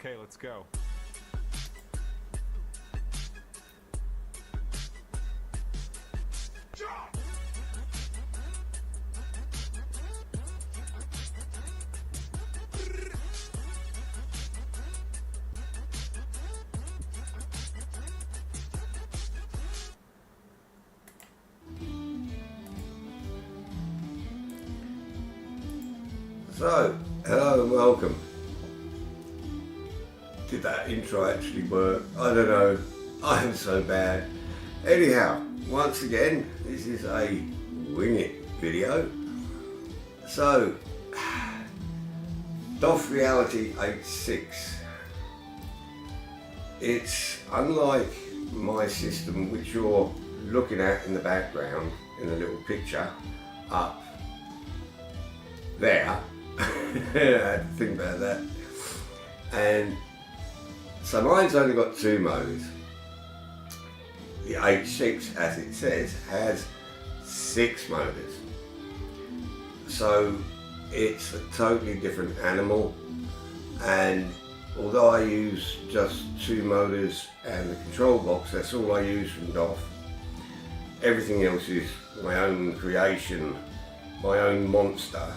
Okay, let's go. So, hello and welcome. Did that intro actually work? I don't know. I am so bad. Anyhow, once again, this is a wing it video. So, DOF Reality 8.6. It's unlike my system, which you're looking at in the background in a little picture up there. I had to think about that. And so mine's only got two modes. The 8.6, as it says, has 6 motors. So it's a totally different animal. And although I use just 2 motors and the control box, that's all I use from DOF. Everything else is my own creation, my own monster.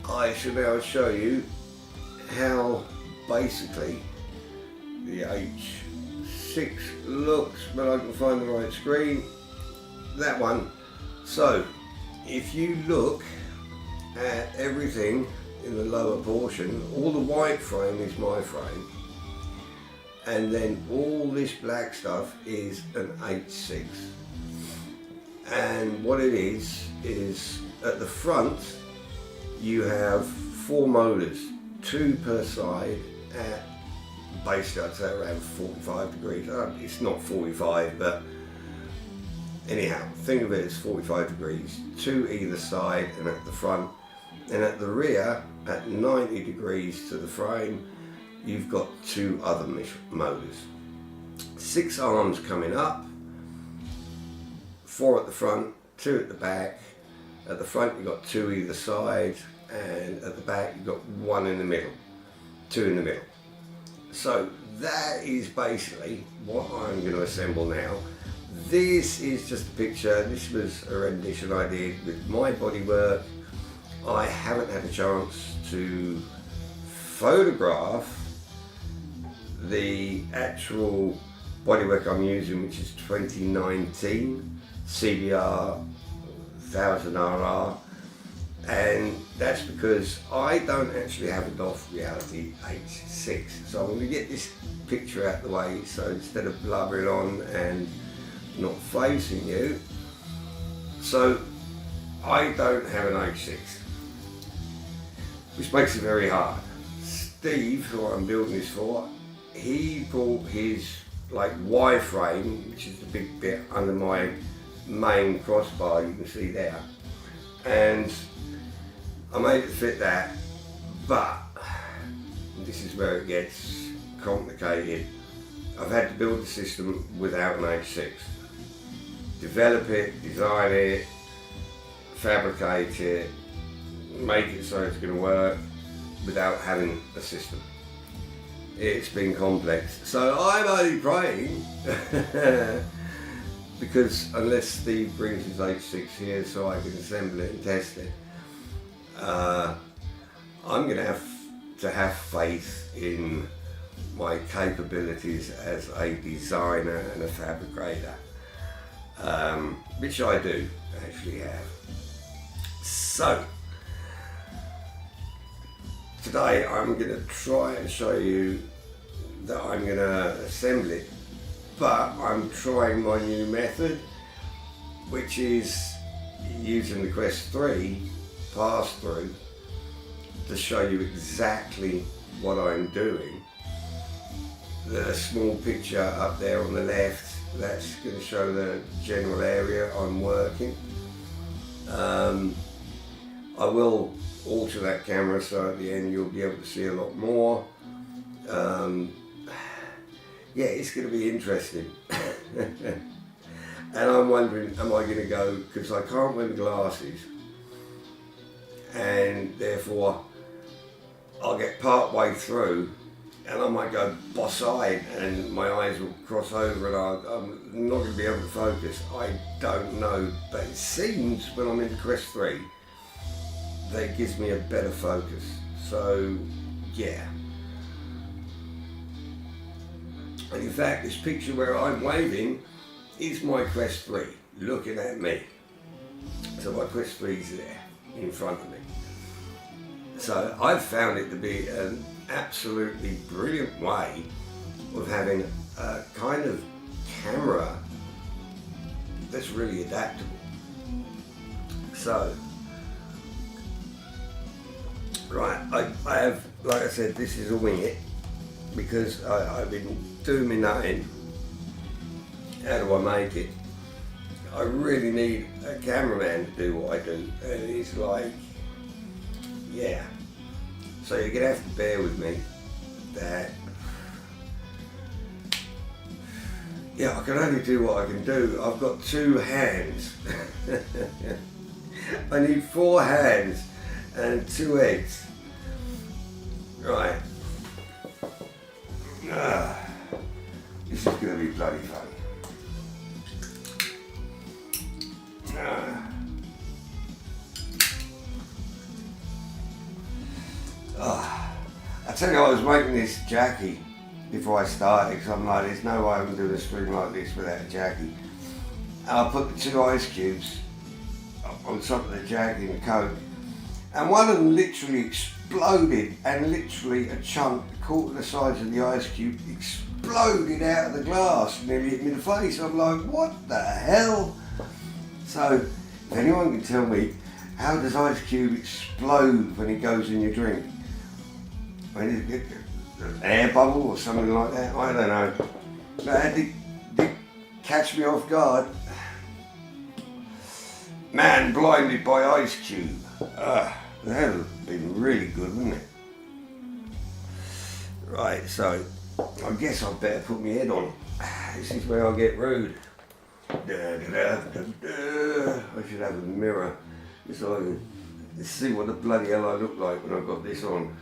I should be able to show you how basically the H6 looks, but I can find the right screen. That one. So if you look at everything in the lower portion, all the white frame is my frame, and then all this black stuff is an 8.6. And what it is at the front you have 4 motors, 2 per side at basically I'd say around 45 degrees. It's not 45, but anyhow, think of it as 45 degrees, 2 either side and at the front. And at the rear, at 90 degrees to the frame, you've got 2 other motors. 6 arms coming up, 4 at the front, 2 at the back. At the front you've got 2 either side, and at the back you've got 1 in the middle, 2 in the middle. So that is basically what I'm going to assemble now. This is just a picture. This was a rendition I did with my Bodywork. I haven't had a chance to photograph the actual Bodywork I'm using, which is 2019 CBR1000RR, and that's because I don't actually have a DOF Reality 8.6. So I'm going to get this picture out the way, so instead of blubbering on and not facing you, so I don't have an 8.6, which makes it very hard. Steve, who I'm building this for, he brought his like Y frame, which is the big bit under my main crossbar you can see there, and I made it fit that, but this is where it gets complicated. I've had to build the system without an 8.6. Develop it, design it, fabricate it, make it so it's going to work without having a system. It's been complex. So I'm only praying because unless Steve brings his 8.6 here so I can assemble it and test it, I'm going to have faith in my capabilities as a designer and a fabricator, which I do actually have. So today I'm going to try and show you that I'm going to assemble it, but I'm trying my new method, which is using the Quest 3 pass-through to show you exactly what I'm doing. The small picture up there on the left, that's going to show the general area I'm working. I will alter that camera so at the end you'll be able to see a lot more. Yeah, it's going to be interesting. And I'm wondering, am I going to go, because I can't wear the glasses, and therefore I'll get part way through and I might go boss-eyed and my eyes will cross over and I'm not going to be able to focus. I don't know, but it seems when I'm in Quest 3 that it gives me a better focus. So yeah. And in fact, this picture where I'm waving is my Quest 3 looking at me. So my Quest 3 is there in front of me. So I've found it to be an absolutely brilliant way of having a kind of camera that's really adaptable. So, right, I have, like I said, this is a wing it because I've been doing me nothing. How do I make it? I really need a cameraman to do what I do, and it's like, yeah. So you're gonna have to bear with me that, yeah, I can only do what I can do. I've got 2 hands. I need 4 hands and 2 heads. Right. This is gonna be bloody funny. I tell you, I was making this jackie before I started because I'm like, there's no way I'm doing a stream like this without a jackie. And I put the 2 ice cubes on top of the jackie and the Coke, and one of them literally exploded, and literally a chunk, a quarter the size of the ice cube, exploded out of the glass and nearly hit me in the face. I'm like, what the hell? So, if anyone can tell me, how does ice cube explode when it goes in your drink? I mean, is it an air bubble or something like that? I don't know. But that did catch me off guard. Man blinded by ice cube. That would have been really good, wouldn't it? Right, so I guess I'd better put my head on. This is where I get rude. I should have a mirror so I can see what the bloody hell I look like when I've got this on.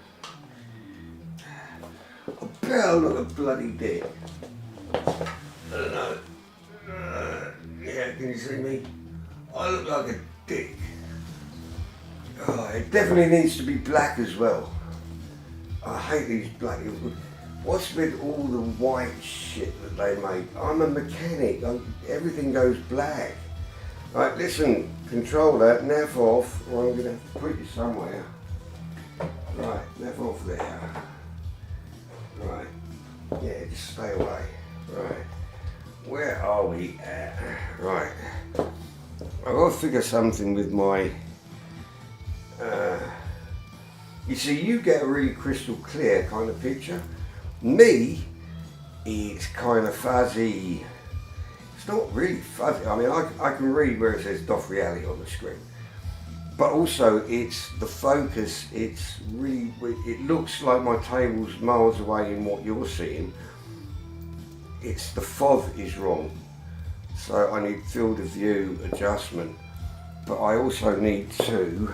I bet I look a bloody dick. I don't know. Yeah, can you see me? I look like a dick. Oh, it definitely needs to be black as well. I hate these black. What's with all the white shit that they make? I'm a mechanic. Everything goes black. Right, listen, controller, nav off, or I'm going to have to put you somewhere. Right, nav off there. Right, yeah, just stay away. Right, where are we at? Right, I've got to figure something with my, you see, you get a really crystal clear kind of picture. Me, it's kind of fuzzy. It's not really fuzzy. I mean, I can read where it says DOF reality on the screen, but also it's the focus. It's really, it looks like my table's miles away in what you're seeing. It's the FOV is wrong, so I need field of view adjustment. But I also need to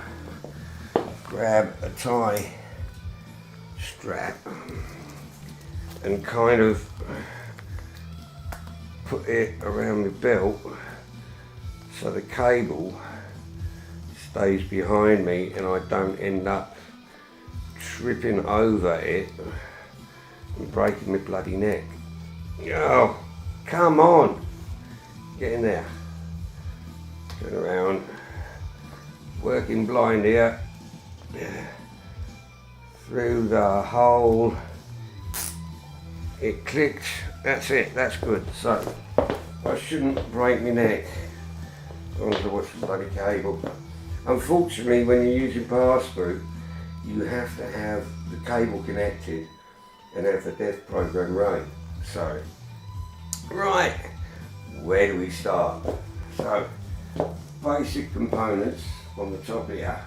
grab a tie strap and kind of put it around the belt so the cable stays behind me and I don't end up tripping over it and breaking my bloody neck. Oh, come on, get in there, turn around, working blind here, through the hole. It clicked, that's it, that's good. So, I shouldn't break my neck onto what's the bloody cable. Unfortunately, when you're using pass-through, you have to have the cable connected and have the DOF program running. So, right, where do we start? So, basic components on the top here.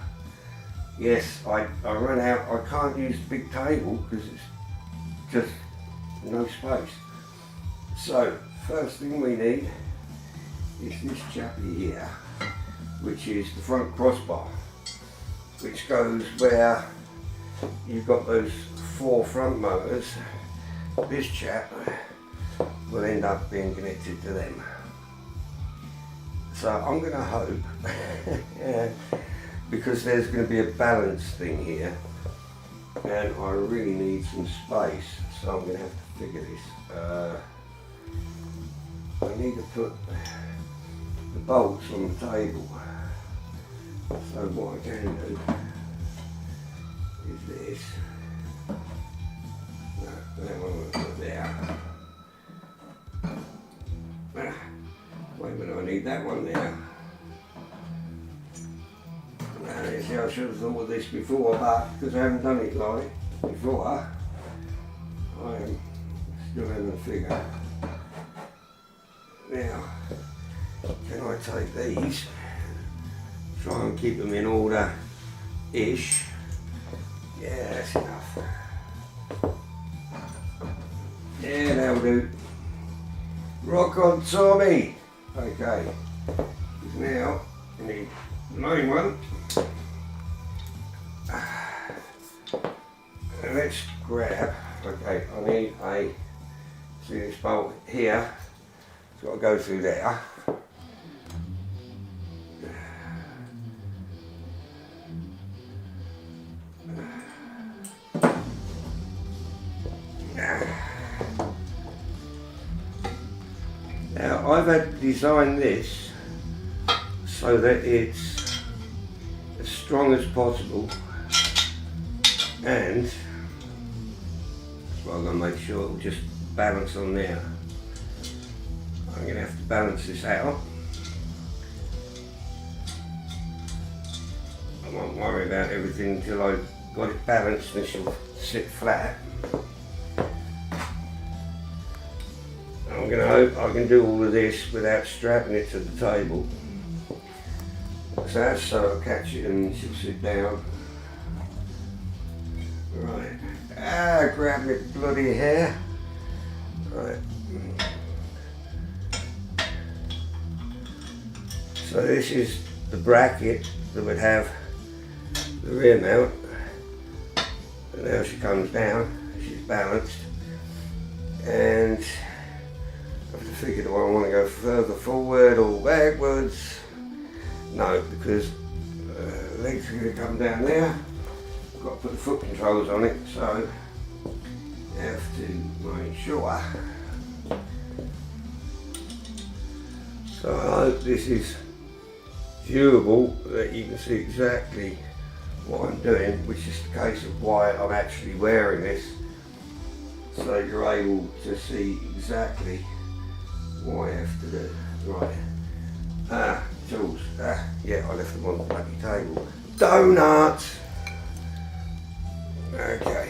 Yes, I ran out, I can't use the big table because it's just no space. So, first thing we need is this chappy here, which is the front crossbar, which goes where you've got those 4 front motors, this chap will end up being connected to them. So I'm going to hope, because there's going to be a balance thing here, and I really need some space, so I'm going to have to figure this. I need to put the bolts on the table. So what I can do is this. No, that one will put there. Wait a minute, I need that one there. You see, I should have thought of this before, but because I haven't done it like before, I am still having a figure. Now, can I take these, try and keep them in order-ish? Yeah, that's enough. Yeah, that'll do. Rock on, Tommy! Okay, now I need the main one. And let's grab, okay, I need a, see this bolt here, it's got to go through there. Now I've had to design this so that it's as strong as possible, and so I'm going to make sure it'll just balance on there. I'm going to have to balance this out. I won't worry about everything until I've got it balanced and she'll sit flat. I'm going to hope I can do all of this without strapping it to the table. So that's so I'll catch it and she'll sit down. Right. Grab my bloody hair. Right. So this is the bracket that would have the rear mount. And now she comes down, she's balanced. And I have to figure, do I want to go further forward or backwards? No, because legs are going to come down there. I've got to put the foot controls on it, so I have to make sure. So I hope this is viewable, that you can see exactly what I'm doing, which is the case of why I'm actually wearing this, so you're able to see exactly what I have to do. Right. Tools. Yeah, I left them on the bloody table. Donuts! Okay.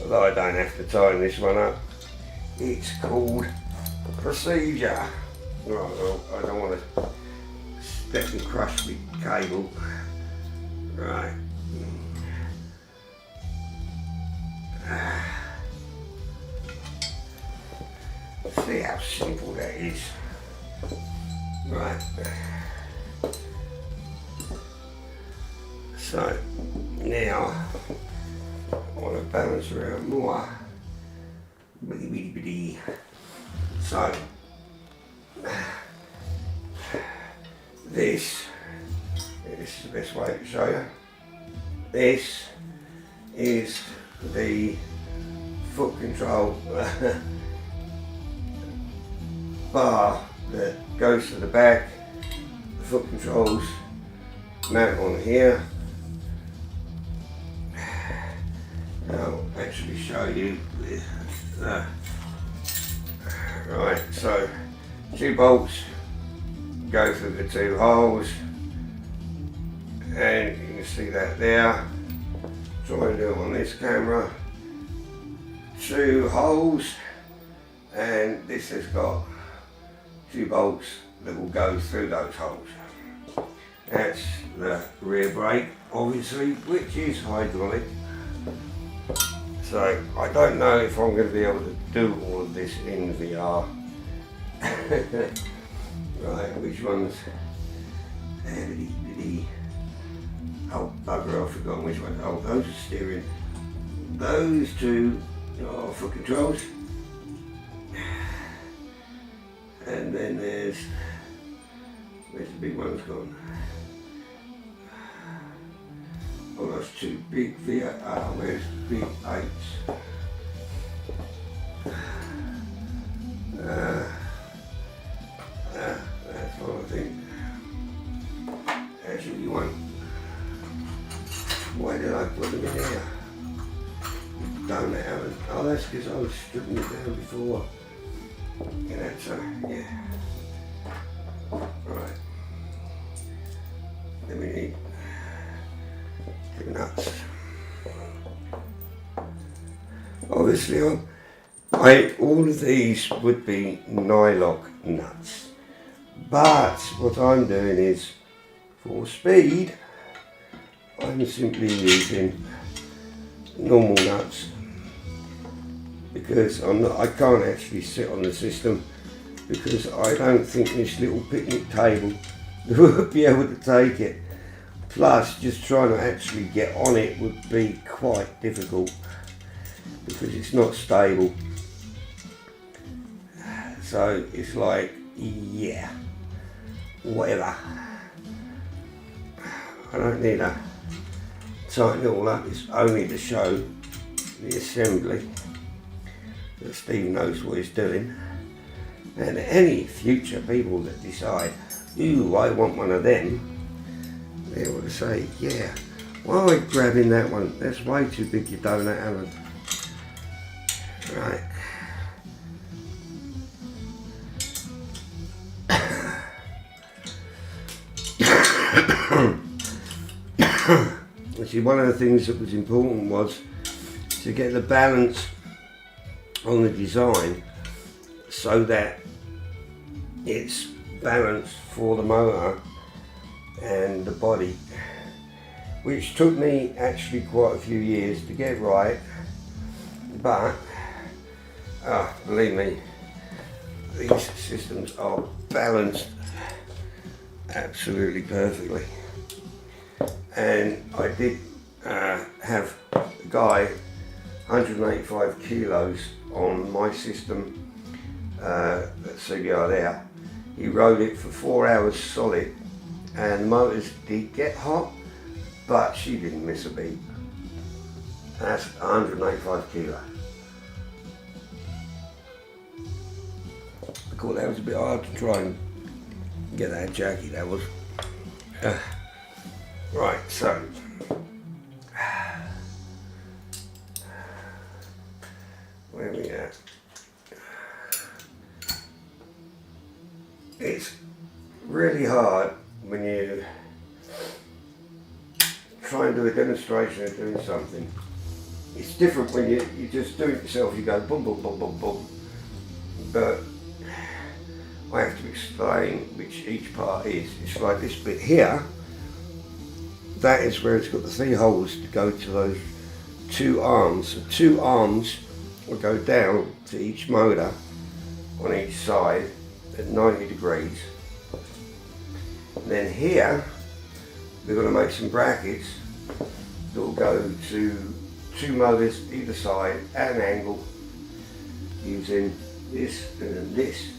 Although I don't have to tighten this one up, it's called procedure. Right, well, I don't want to step and crush the cable. Right. See how simple that is. Right. So now I want to balance around more. So this is the best way to show you. This is the foot control bar that goes to the back. The foot controls mount on here. I'll actually show you this. Right, so 2 bolts go through the 2 holes, and you can see that there. Try and do it on this camera. 2 holes, and this has got 2 bolts that will go through those holes. That's the rear brake, obviously, which is hydraulic. So I don't know if I'm going to be able to do all of this in VR. Right, which ones? oh bugger, I've forgotten which one. Oh, those are steering. Those two are for controls. And then where's the big one's gone? Oh, that's two big VR, where's the big 8s? That's what I think. Actually, why did I put them in here? Down there. Oh, that's because I was stripping it down before. You know, so, yeah. Right. Then we need the nuts. Obviously, all of these would be nylock nuts. But what I'm doing is, for speed, I'm simply using normal nuts because I can't actually sit on the system because I don't think this little picnic table would be able to take it. Plus, just trying to actually get on it would be quite difficult because it's not stable. So it's like, yeah, whatever. I don't need to tighten it all up, it's only to show the assembly that Steve knows what he's doing. And any future people that decide, ooh, I want one of them, they're able to say, yeah, why are we grabbing that one? That's way too big, you donut, Alan. Right. See, one of the things that was important was to get the balance on the design so that it's balanced for the motor and the body, which took me actually quite a few years to get right, but believe me, these systems are balanced absolutely perfectly. And I did have a guy 185 kilos on my system at CBR there. He rode it for 4 hours solid and the motors did get hot, but she didn't miss a beat. That's 185 kilo. I thought that was a bit hard to try and get that jacky, that was. Right, so where are we at? It's really hard when you try and do a demonstration of doing something. It's different when you just do it yourself, you go boom, boom, boom, boom, boom. But I have to explain which each part is. It's like this bit here. That is where it's got the 3 holes to go to those 2 arms. The 2 arms will go down to each motor on each side at 90 degrees. And then here, we're going to make some brackets that will go to 2 motors either side at an angle using this and then this.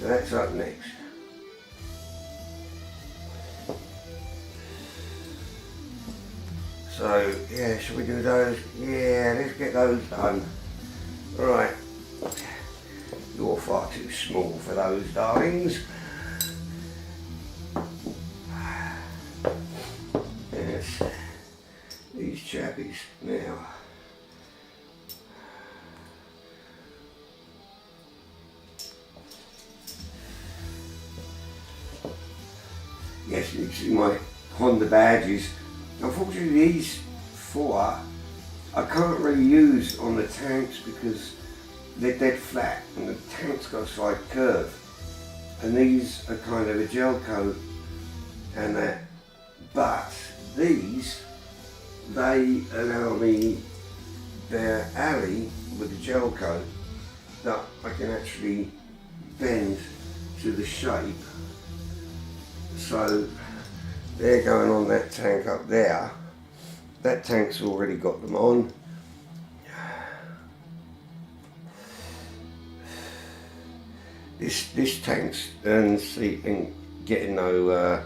So that's up next. So yeah, shall we do those? Yeah, let's get those done. Right, you're far too small for those, darlings. Yes, these chappies now. Yes, you can see my Honda badges. Unfortunately, these 4 I can't really use on the tanks because they're dead flat and the tank's got a slight curve. And these are kind of a gel coat and that. But these, they allow me their alley with the gel coat that I can actually bend to the shape. So they're going on that tank up there. That tank's already got them on. This tank's and getting no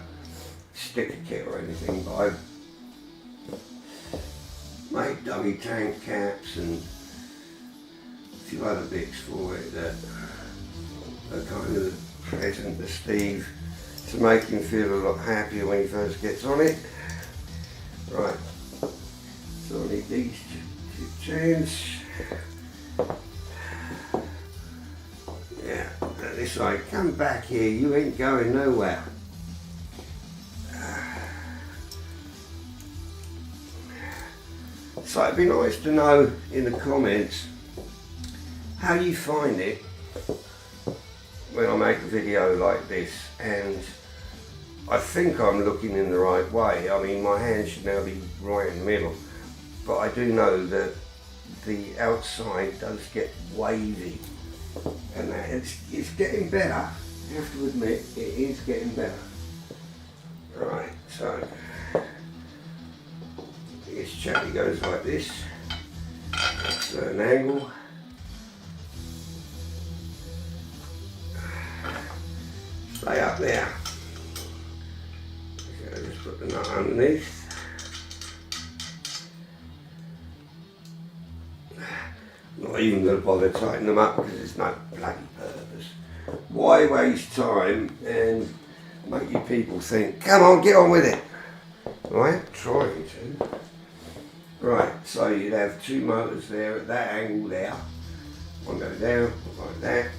sticker kit or anything, but I've made dummy tank caps and a few other bits for it that are kind of present to Steve to make him feel a lot happier when he first gets on it. Right, so I need these two chains. Yeah, and this side, come back here, you ain't going nowhere. So it'd be nice to know in the comments how you find it when I make a video like this, and I think I'm looking in the right way. I mean, my hand should now be right in the middle, but I do know that the outside does get wavy, and that it's getting better. I have to admit, it is getting better. Right, so this chappy goes like this, at an angle. Stay up there. So just put the nut underneath. Not even going to bother tightening them up because there's no bloody purpose. Why waste time and make you people think, come on, get on with it. I am trying to. Right, so you'd have two motors there at that angle there. One go down, like that.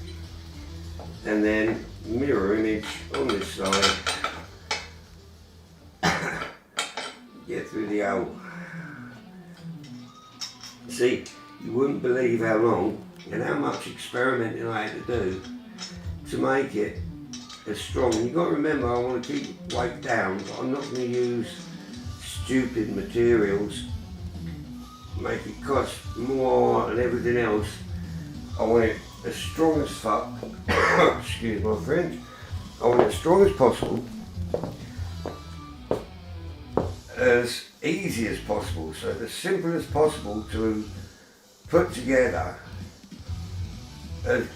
And then mirror image on this side. Get through the hole. See, you wouldn't believe how long and how much experimenting I had to do to make it as strong. You've got to remember, I want to keep the weight down, but I'm not going to use stupid materials, make it cost more and everything else. I want it as strong as fuck. Excuse my French. I want it as strong as possible, as easy as possible, so as simple as possible to put together.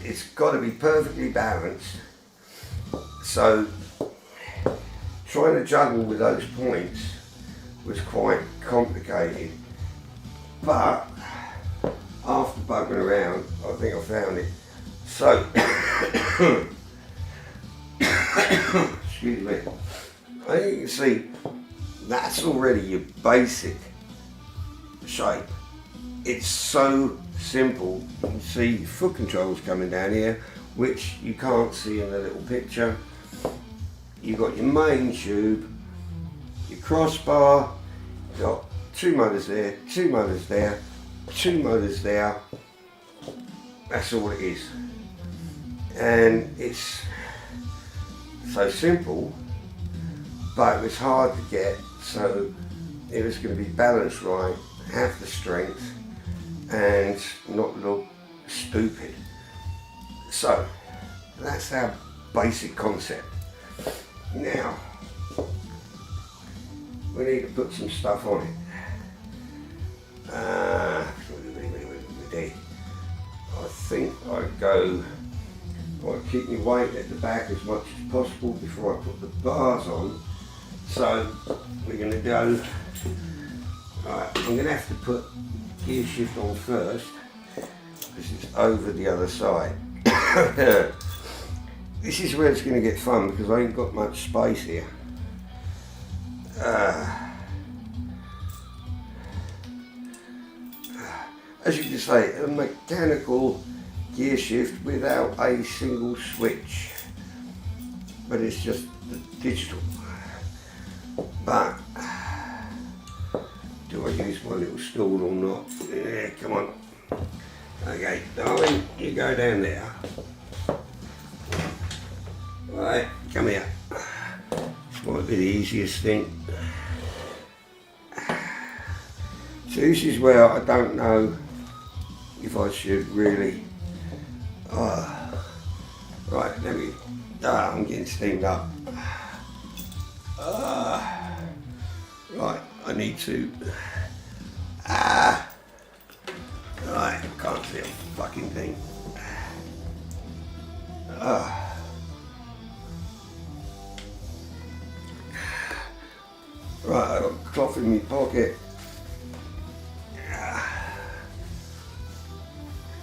It's got to be perfectly balanced. So trying to juggle with those points was quite complicated, but after bugging around, I think I found it. So, excuse me, I think you can see that's already your basic shape. It's so simple. You can see foot controls coming down here, which you can't see in the little picture. You've got your main tube, your crossbar, you've got two motors there, two motors there, two motors there. That's all it is. And it's so simple, but it was hard to get, so it was going to be balanced right, have the strength, and not look stupid. So that's our basic concept. Now we need to put some stuff on it. I think I'd keep my weight at the back as much as possible before I put the bars on. So we're going to go, right, I'm going to have to put gear shift on first because it's over the other side. This is where it's going to get fun because I ain't got much space here. As you can say, a mechanical gear shift without a single switch, but it's just digital. But do I use my little stool or not? Yeah, come on. Okay, darling, you go down there. Right, come here. This might be the easiest thing. So this is where I don't know if I should really. Right, let me. I'm getting steamed up. Right, I need to. Right, I can't see a fucking thing. Right, I've got a cloth in my pocket.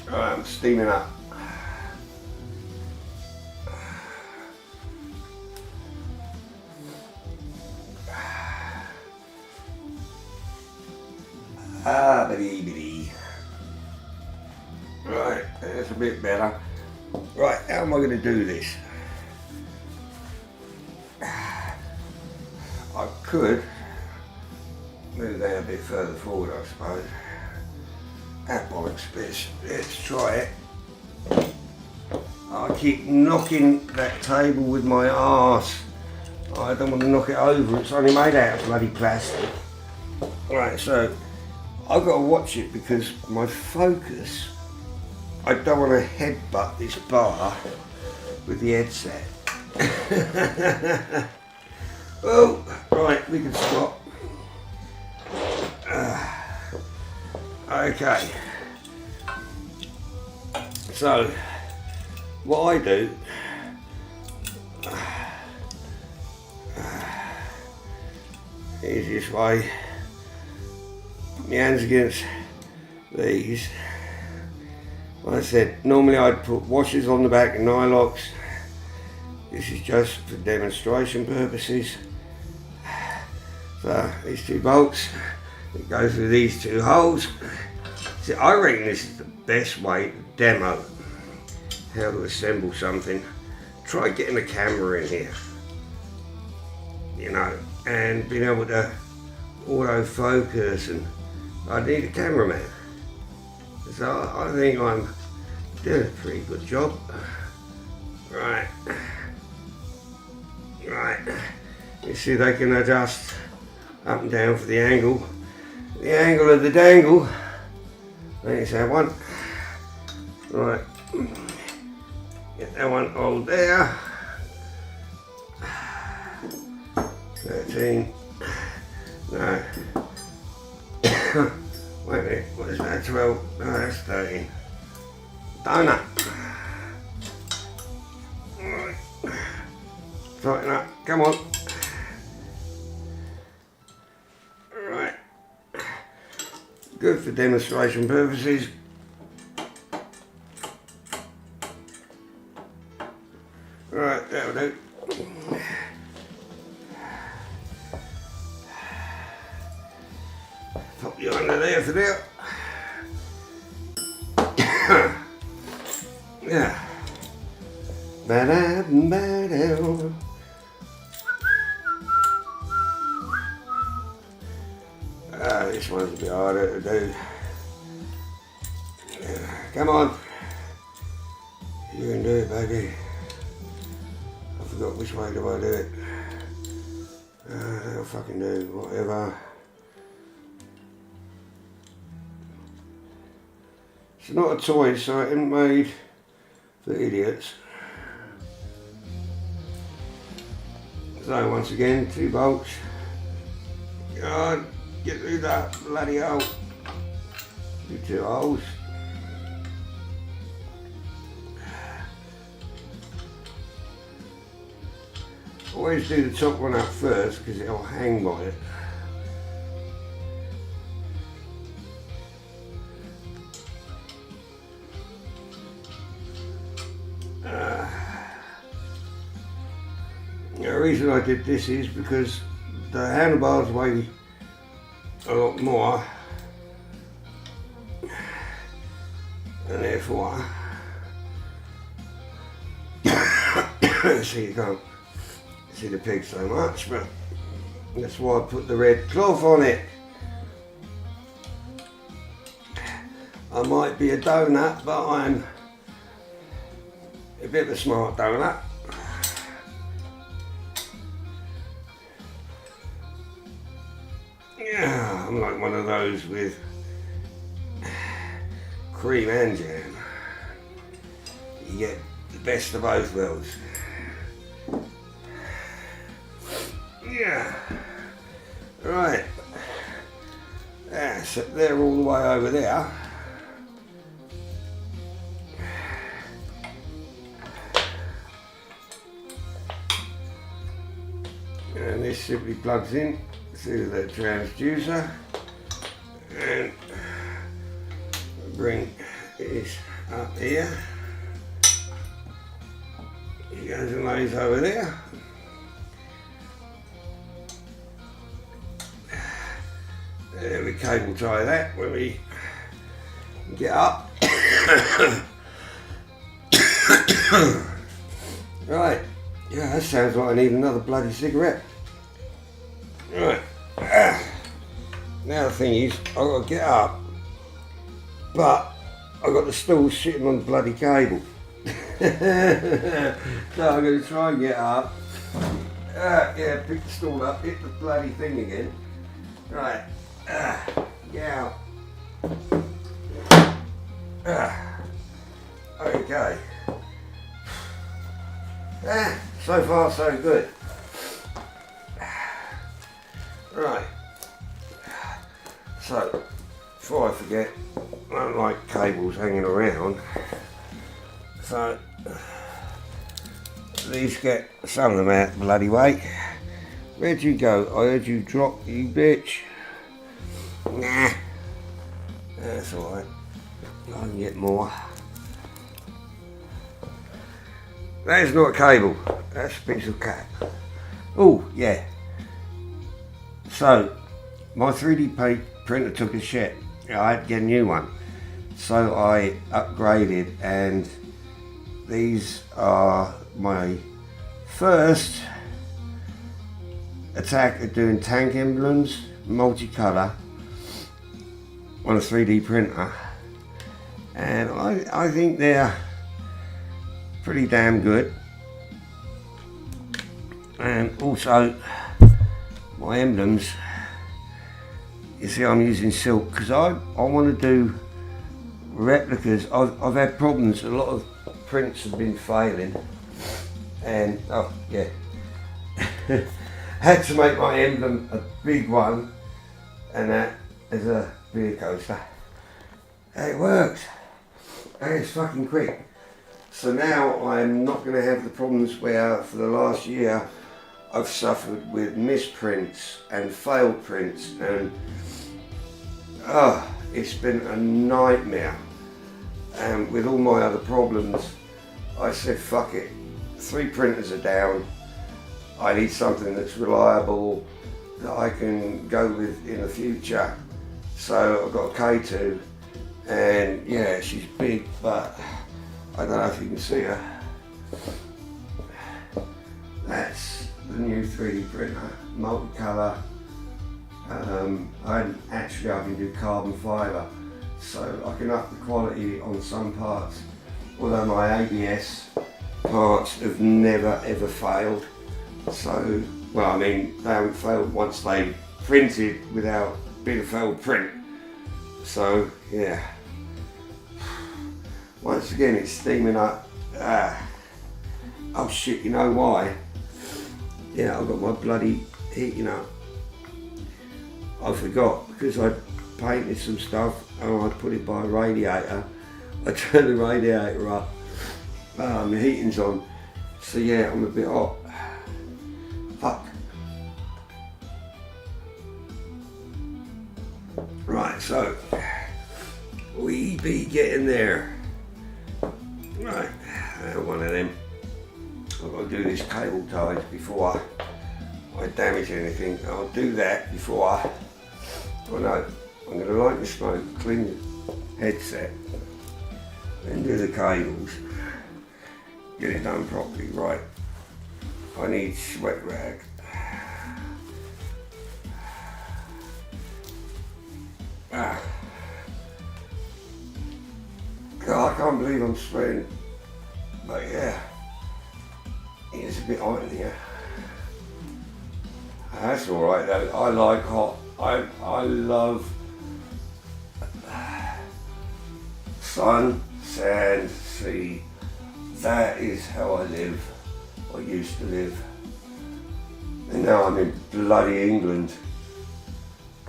Right, I'm steaming up. Bitty. Right, that's a bit better. Right, how am I going to do this? I could move that a bit further forward, I suppose. Bollocks, let's try it. I keep knocking that table with my arse. I don't want to knock it over, it's only made out of bloody plastic. Right, so I've got to watch it because my focus, I don't want to headbutt this bar with the headset. Oh, right, we can stop. Okay. So, what I do is this way. Put my hands against these. Like I said, normally I'd put washers on the back and nylocks. This is just for demonstration purposes. So these two bolts, it goes through these two holes. See, I reckon this is the best way to demo how to assemble something. Try getting a camera in here, you know, and being able to auto focus, and I need a cameraman. So I think I'm doing a pretty good job. Right. You see, they can adjust up and down for the angle. The angle of the dangle. There's that one. Right. Get that one all there. 13. No. Wait a minute, what is that? 12? No, that's 13. Donut. Right. Tighten up, come on. Right. Good for demonstration purposes. Right, that'll do. Pop you under there for now. Yeah. Ba-da-ba-da. This one's a bit harder to do. Come on. You can do it, baby. I forgot which way do I do it. I'll fucking do whatever. It's not a toy, so it isn't made for idiots. So once again, 2 bolts. God, get through that bloody hole. Do 2 holes. Always do the top one up first because it'll hang by it. The reason I did this is because the handlebars weigh a lot more, and therefore so you can't see the pig so much, but that's why I put the red cloth on it. I might be a donut, but I'm a bit of a smart donut. Yeah, I'm like one of those with cream and jam. You get the best of both worlds. Yeah. Right, so they're all the way over there. And this simply plugs in through the transducer, and bring this up here. He goes and lays over there. And we cable tie that when we get up. Right, yeah, that sounds like I need another bloody cigarette. Right, now the thing is, I've got to get up, but I've got the stool sitting on the bloody cable. So I'm going to try and get up. Yeah, pick the stool up, hit the bloody thing again. Right, get out. Okay. So far so good. Right. So, before I forget, I don't like cables hanging around. So, at least get some of them out the bloody way. Where'd you go? I heard you drop, you bitch. Nah. That's alright. I can get more. That is not a cable, that's a piece of cat. Oh, yeah. So, my 3D printer took a shit. I had to get a new one. So I upgraded, and these are my first attack at doing tank emblems, multicolour, on a 3D printer. And I think they're pretty damn good. And also my emblems, you see I'm using silk because I want to do replicas. I've had problems, a lot of prints have been failing, and oh yeah, had to make my emblem a big one, and that is a beer coaster. It works, and it's fucking quick. So now I'm not going to have the problems where for the last year I've suffered with misprints and failed prints, and it's been a nightmare. And with all my other problems, I said fuck it, 3 printers are down, I need something that's reliable that I can go with in the future. So I've got a K2, and yeah, she's big, but I don't know if you can see her. That's the new 3D printer, multicolour. I can do carbon fibre, so I can up the quality on some parts. Although my ABS parts have never ever failed. So, well, I mean, they haven't failed once they printed without being a failed print. So, yeah. Once again, it's steaming up. Oh shit, you know why? Yeah, I've got my bloody heating up. I forgot, because I painted some stuff and I put it by a radiator. I turned the radiator up, the heating's on, so yeah, I'm a bit hot. Fuck. Right, so we be getting there. Right, one of them. I've got to do this cable ties before I damage anything. I'll do that before I know. I'm going to light the smoke, clean the headset, then do the cables, get it done properly. Right, I need sweat rag. God, I can't believe I'm sweating, but yeah, it's a bit hot in here. That's alright though, I like hot. I love sun, sand, sea. That is how I live, or used to live. And now I'm in bloody England,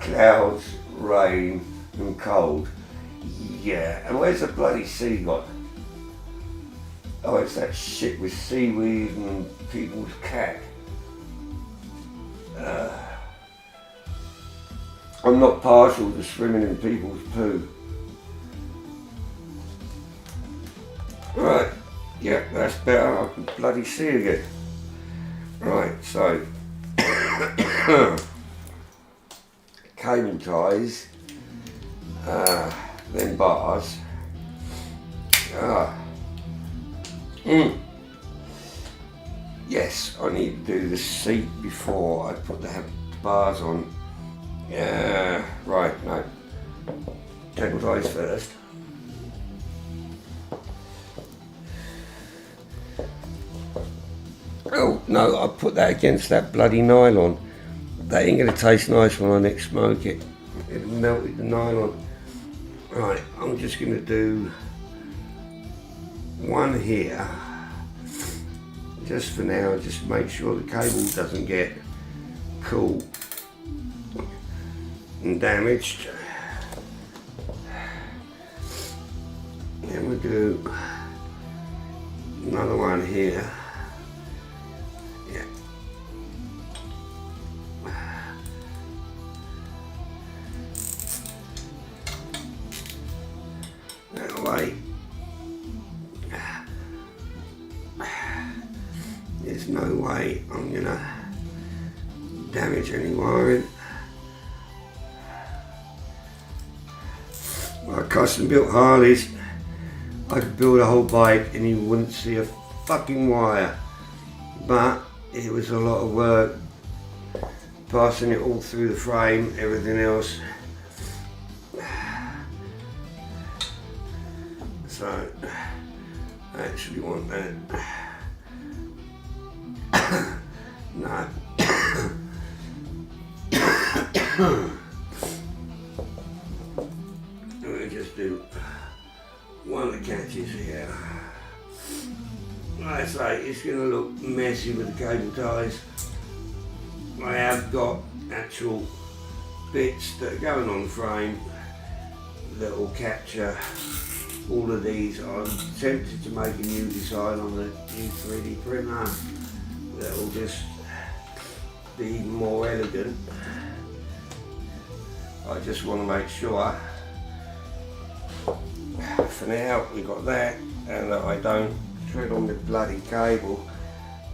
clouds, rain and cold. Yeah, and where's the bloody sea gone? Oh, it's that shit with seaweed and people's cat. I'm not partial to swimming in people's poo. Right, yeah, that's better. I can bloody see again. Right, so cable ties, then bars. Yes, I need to do the seat before I put the bars on. Yeah, right, no. Cable ties first. Oh, no, I put that against that bloody nylon. That ain't gonna taste nice when I next smoke it. It melted the nylon. Right, I'm just gonna do one here. Just for now, just make sure the cable doesn't get cool and damaged. Then we'll do another one here. Yeah. That way. There's no way I'm gonna damage any wiring. My custom built Harleys, I could build a whole bike and you wouldn't see a fucking wire. But it was a lot of work, passing it all through the frame, everything else. So I actually want that. No. Let me just do one of the catches here. Like I say, it's going to look messy with the cable ties. I have got actual bits that are going on the frame that will capture all of these. I'm tempted to make a new design on the new 3D printer that will just be more elegant. I just want to make sure for now we got that, and that I don't tread on the bloody cable.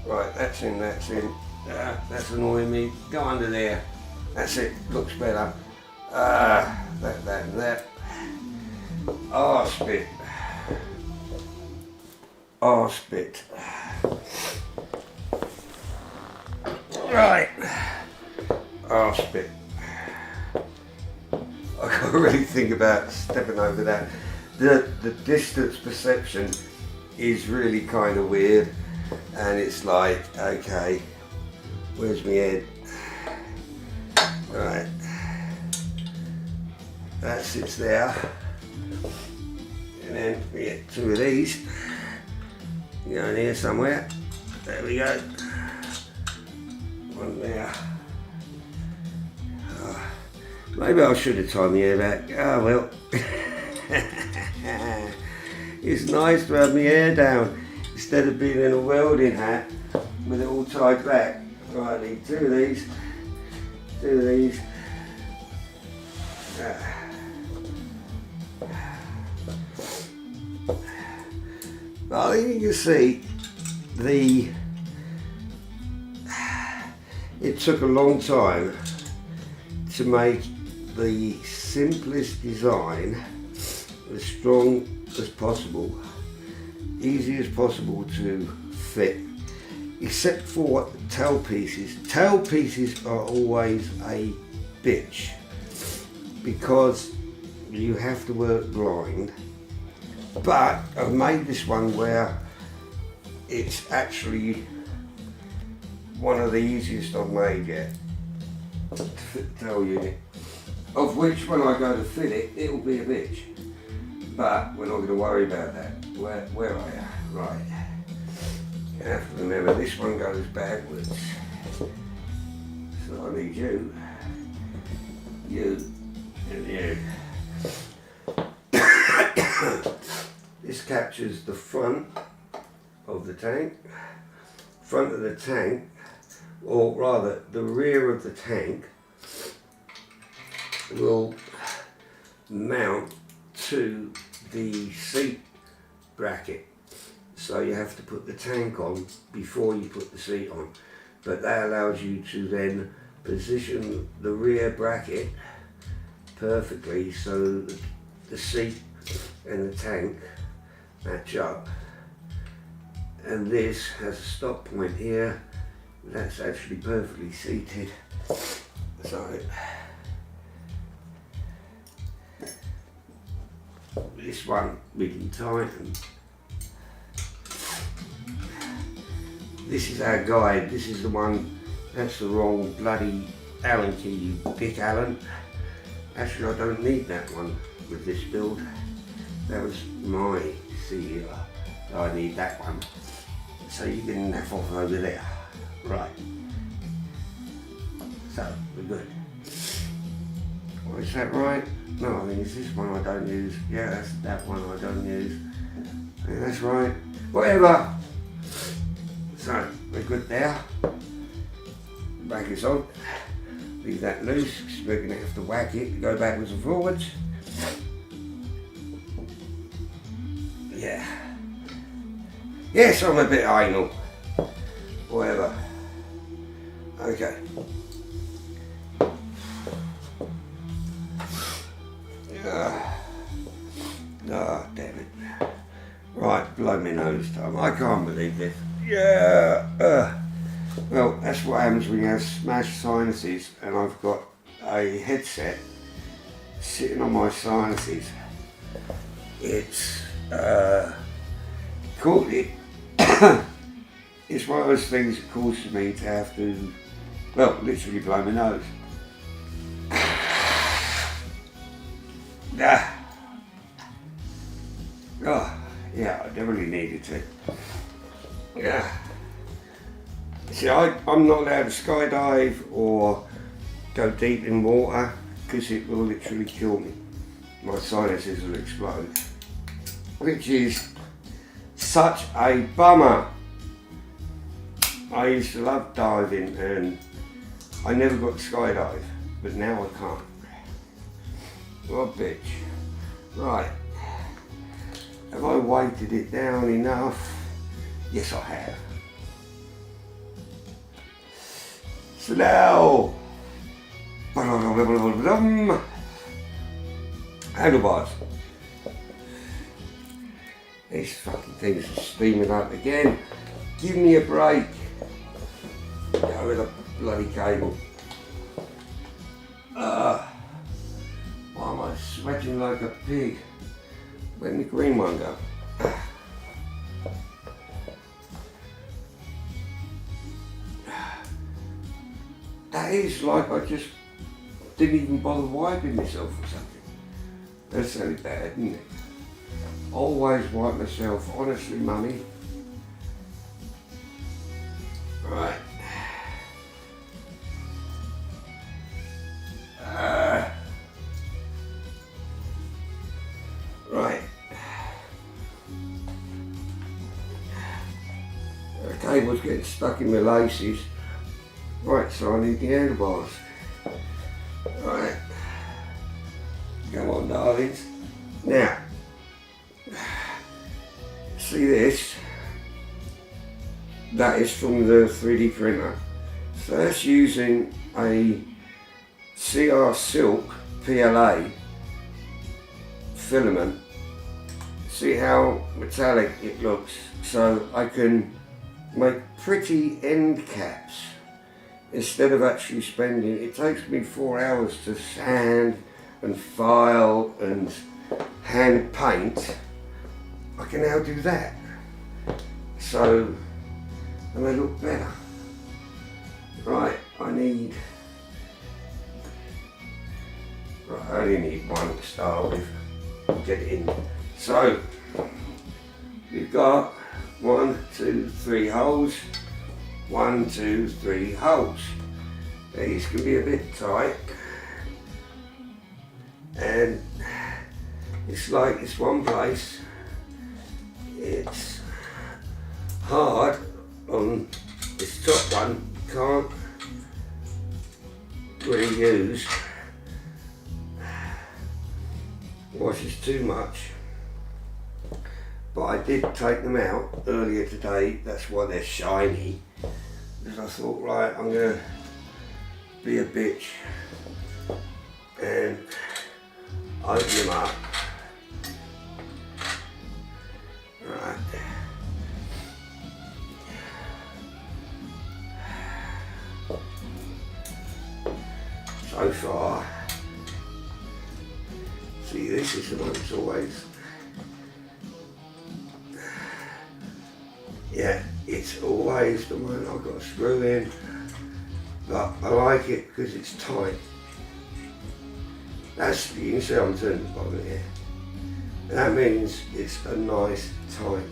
Right, that's in, that's in. That's annoying me. Go under there. That's it, looks better. That and that. Arse-bit. Arse-bit. Right. Arse-bit. I can't really think about stepping over that. The distance perception is really kind of weird, and it's like, okay, where's my head? Right, that sits there, and then we get two of these, go in here somewhere, there we go, one there. Maybe I should have tied my hair back. Oh well. It's nice to have my hair down instead of being in a welding hat with it all tied back. Right, I need two of these. Two of these. I think you can see it took a long time to make the simplest design as strong as possible, easy as possible to fit, except for tail pieces. Tail pieces are always a bitch because you have to work blind, but I've made this one where it's actually one of the easiest I've made yet to fit the tail unit, of which when I go to fit it, it will be a bitch. But we're not going to worry about that. Where are you? Right. You have to remember this one goes backwards. So I need you you and you. This captures the front of the tank, or rather the rear of the tank will mount to the seat bracket. So you have to put the tank on before you put the seat on. But that allows you to then position the rear bracket perfectly so the seat and the tank match up. And this has a stop point here. That's actually perfectly seated. So this one we can tighten. This is our guide. This is the one. That's the wrong bloody Allen key, you dick Allen. Actually, I don't need that one with this build. That was my CBR. I need that one. So you can naff off over there. Right. So we're good. Well, is that right? No, I think it's this one I don't use. Yeah, that's that one I don't use. Yeah, that's right. Whatever. So we're good there. Back is on. Leave that loose because we're going to have to whack it to go backwards and forwards. Yeah. Yes, I'm a bit anal. Whatever. Okay. Oh, damn it. Right, blow my nose time. I can't believe this. Yeah. Well, that's what happens when you have smashed sinuses, and I've got a headset sitting on my sinuses. It's called it. It's one of those things that causes me to have to, well, literally blow my nose. Oh, yeah, I definitely needed to. Yeah. See, I'm not allowed to skydive or go deep in water because it will literally kill me. My sinuses will explode. Which is such a bummer. I used to love diving and I never got to skydive, but now I can't. What a bitch. Right. Have I weighted it down enough? Yes, I have. So now, handlebars. These fucking things are steaming up again. Give me a break. Go with a bloody cable. Why am I sweating like a pig? Where'd the green one go? That is like I just didn't even bother wiping myself or something. That's so bad, isn't it? Always wipe myself, honestly, mummy. Right. Right. The cable's getting stuck in my laces. Right, so I need the handlebars. Right. Come on, darlings. Now, see this? That is from the 3D printer. So that's using a CR Silk PLA filament. See how metallic it looks? So I can make pretty end caps instead of actually spending, it takes me 4 hours to sand and file and hand paint. I can now do that. So, and they look better. Right, I only need one to start with. Get it in. So, we've got 1, 2, 3 holes. 1, 2, 3 holes. These can be a bit tight. and it's like it's one place. It's hard on this top one, you can't really use, washes too much. But I did take them out earlier today, that's why they're shiny. Because I thought, right, I'm going to be a bitch and open them up. Right. So far, see, this is the one that's always, yeah, it's always the one I've got to screw in, but I like it because it's tight. That's, you can see I'm turning the bottom here. And that means it's a nice tight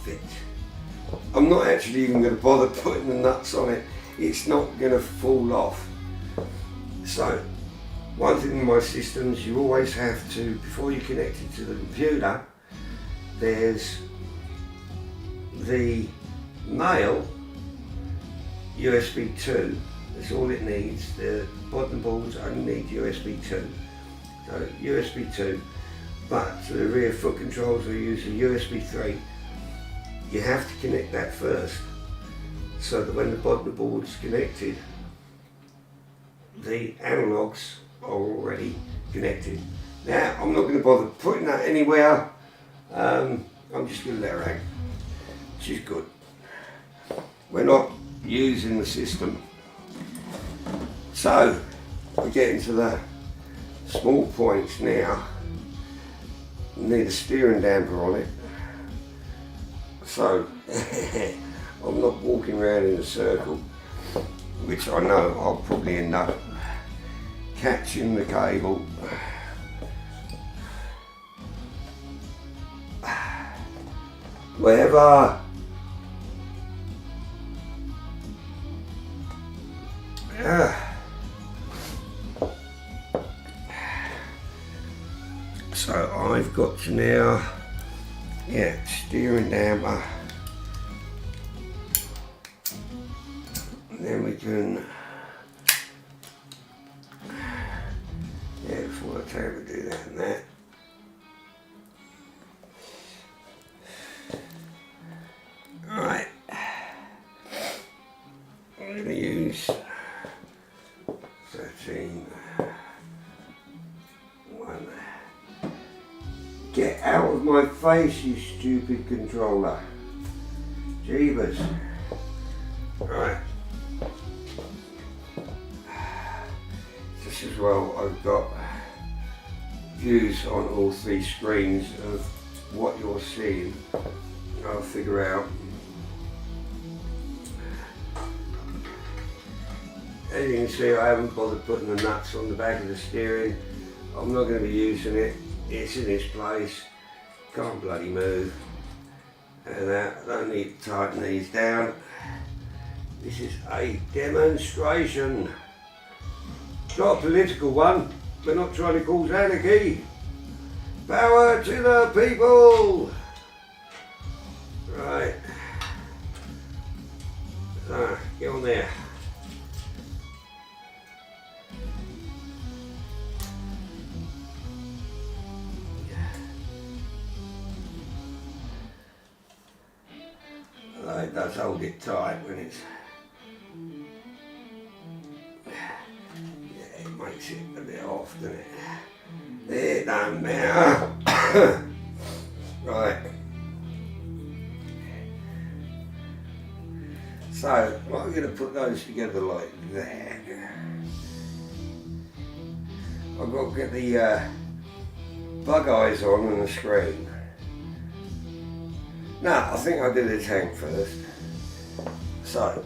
fit. I'm not actually even going to bother putting the nuts on it. It's not going to fall off. So, one thing in my systems, you always have to, before you connect it to the computer, there's the male USB 2, that's all it needs. The bottom boards only need USB 2. So USB 2, but to the rear foot controls we use a USB 3. You have to connect that first, so that when the bottom board's connected, the analogues are already connected. Now, I'm not going to bother putting that anywhere. I'm just going to let her hang. She's good. We're not using the system. So, we're getting to the small points now. Need a steering damper on it. So, I'm not walking around in a circle, which I know I'll probably end up catching the cable. Wherever. So I've got to now, yeah, steering damper. And then we can, yeah, before I tell you to do that and that. Alright, I'm going to use 13. Get out of my face, you stupid controller. Jeebus. Right. Just as well, I've got views on all three screens of what you're seeing. I'll figure out. As you can see, I haven't bothered putting the nuts on the back of the steering. I'm not going to be using it. It's in its place, can't bloody move, and I don't need to tighten these down. This is a demonstration, it's not a political one. We're not trying to cause anarchy. Power to the people. Right, so get on there. It does hold it tight when it's, yeah, it makes it a bit off, doesn't it? There, done now. Right. So, I'm going to put those together like that. I've got to get the bug eyes on the screen. Now, I think I'll do the tank first. So,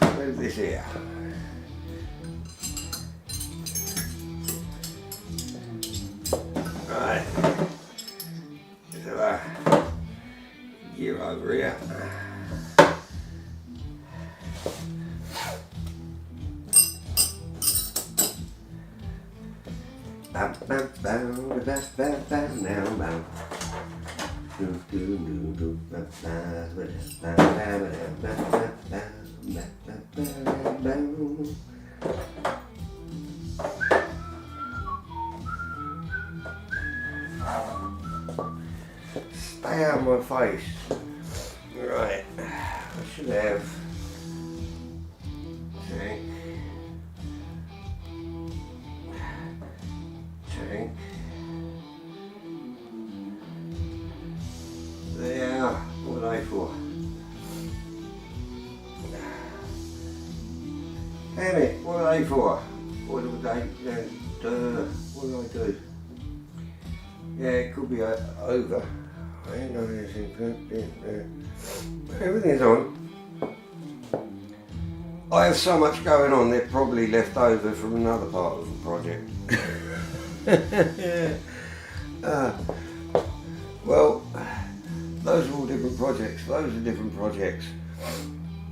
move this here. Right. So, gear over here. Stay out of my face. Right, I should have tank. There, what are they for? Damn it, what are they for? What do I do? Yeah, it could be over. I ain't done anything. Everything's on. I have so much going on, they're probably left over from another part of the project. Well, those are all different projects. Those are different projects.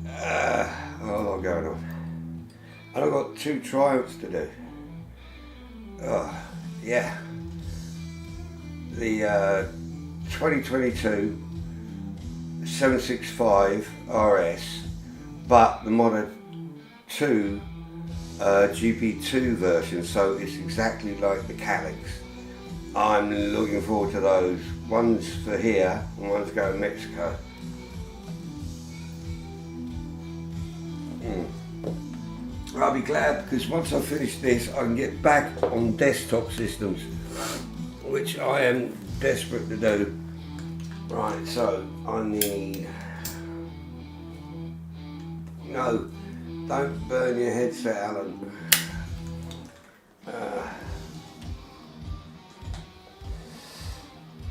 A lot going on. And I've got 2 triumphs to do. Yeah. The 2022 765 RS, but the Model 2 GP2 version, so it's exactly like the Calyx. I'm looking forward to those. One's for here and one's going to Mexico. I'll be glad, because once I finish this I can get back on desktop systems, which I am desperate to do. Right, so I need... No, don't burn your headset, Alan.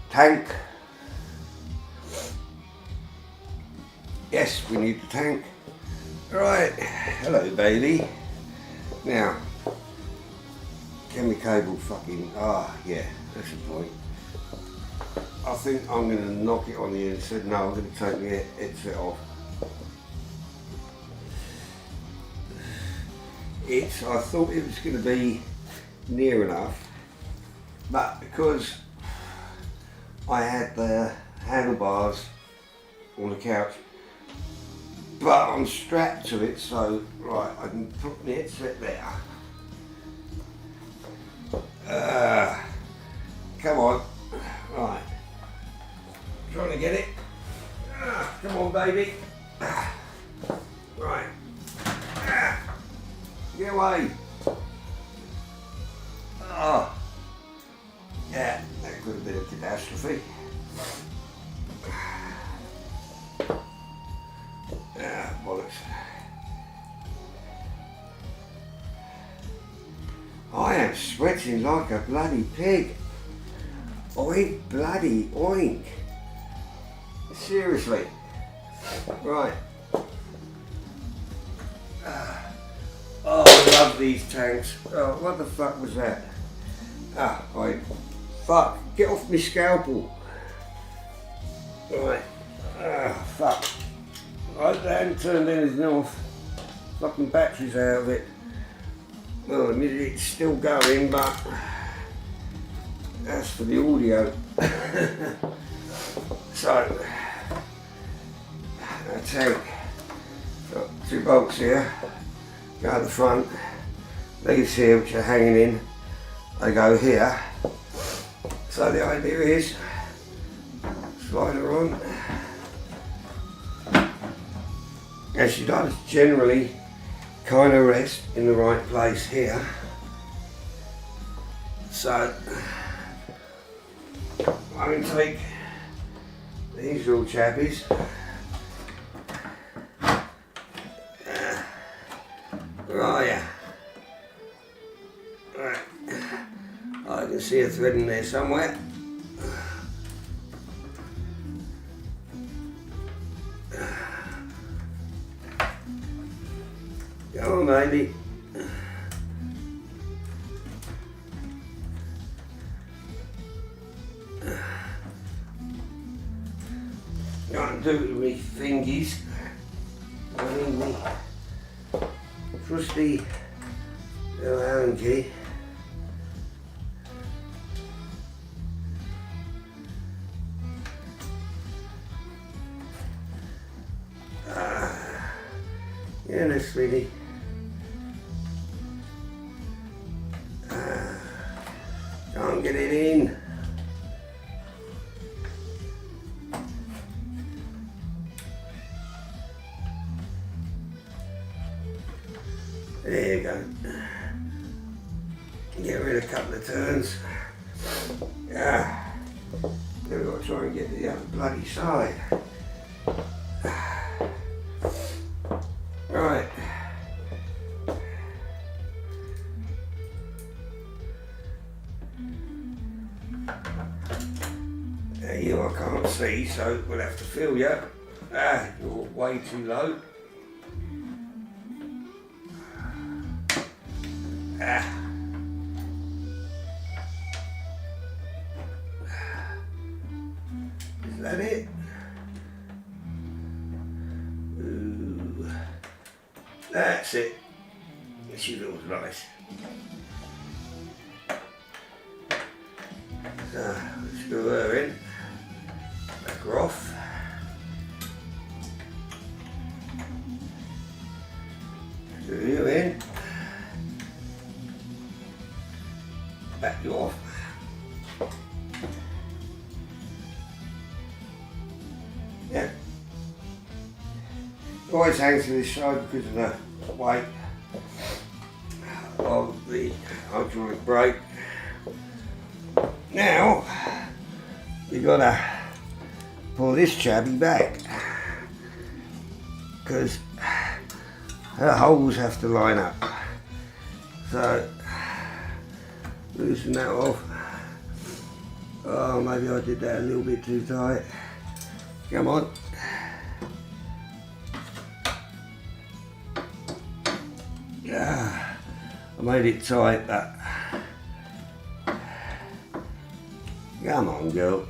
Tank. Yes, we need the tank. Right, hello baby. Now, can we cable fucking, yeah, that's the point. I think I'm going to knock it on the inside. No, I'm going to take the headset off. I thought it was going to be near enough, but because I had the handlebars on the couch, but I'm strapped to it, so right, I can put the headset there. Come on, right, trying to get it. Come on, baby. Right, get away. Yeah, that could have been a catastrophe. Bollocks. I am sweating like a bloody pig. Oink, bloody oink. Seriously. Right. Oh, I love these tanks. Oh, what the fuck was that? Fuck, get off me scalpel. Right. Fuck. I hadn't turned anything off. Fucking batteries out of it. Well, it's still going, but that's for the audio. So, I take got 2 bolts here, go at the front, these here which are hanging in, they go here. So the idea is, slide her on, and she does generally kind of rest in the right place here. So I'm going to take these little chappies, right, I can see a thread in there somewhere. Go on, baby. Can't do it with me fingies. I need me trusty little Allen key. there, sweetie. Can't get it in. There you go. Get rid of a couple of turns. Yeah. Now we've got to try and get to the other bloody side. Right. There you I can't see, so we'll have to fill you. You're way too low. Is that it? Ooh. That's it. She feels nice. So, let's screw her in. Back her off. Screw you in. Back you off. Yeah. It always hangs to this side because of the weight of the hydraulic brake. Now you gotta pull this chabby back because her holes have to line up. So loosen that off. Oh, maybe I did that a little bit too tight. Come on. Yeah, I made it tight, but come on, girl.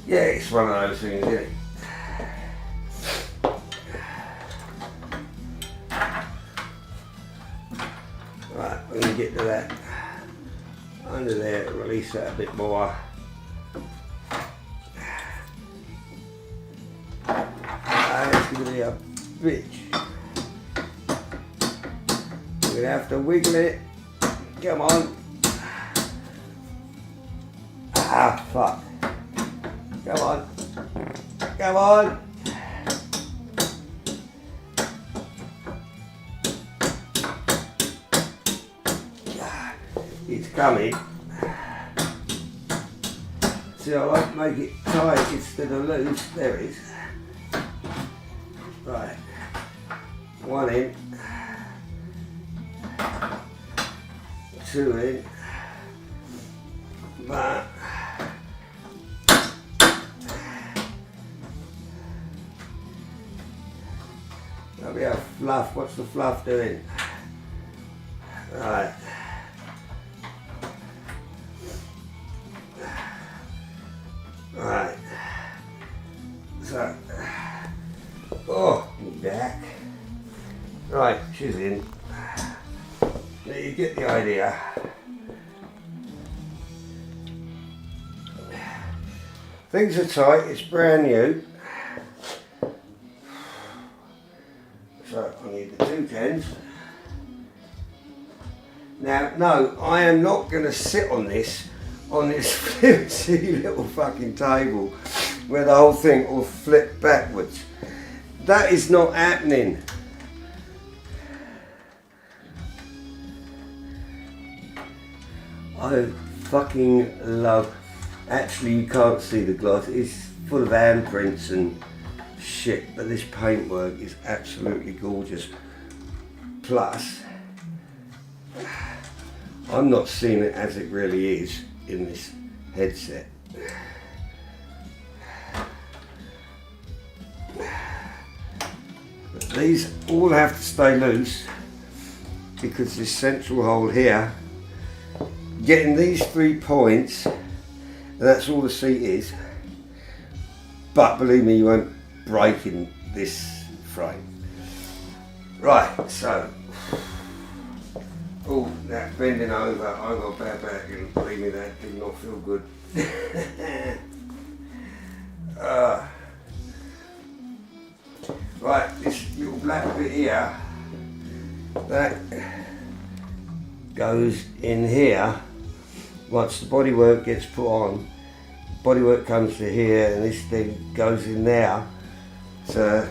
Yeah, it's one of those things, isn't it? Right, we're going to get to that under there, release that a bit more. It's going to be a bitch. We're going to have to wiggle it. Come on. Ah, fuck. Come on. Come on. It's coming. See, I like to make it tight instead of loose. There it is. Right. One in. Two in. But there'll be a fluff. What's the fluff doing? Right. Right. So, oh, back. Right, she's in. Now you get the idea. Things are tight, it's brand new. So I need the 210s. Now, no, I am not going to sit on this flimsy little fucking table where the whole thing will flip backwards. That is not happening. I fucking love, actually you can't see the gloss, it's full of handprints and shit, but this paintwork is absolutely gorgeous. Plus, I'm not seeing it as it really is in this headset. But these all have to stay loose because this central hole here, getting these 3 points, and that's all the seat is, but believe me, you won't break in this frame. Right, so, oh, that bending over, I got bad back, and believe me, that did not feel good. Right, this little black bit here, that goes in here. Once the bodywork gets put on, bodywork comes to here, and this thing goes in there to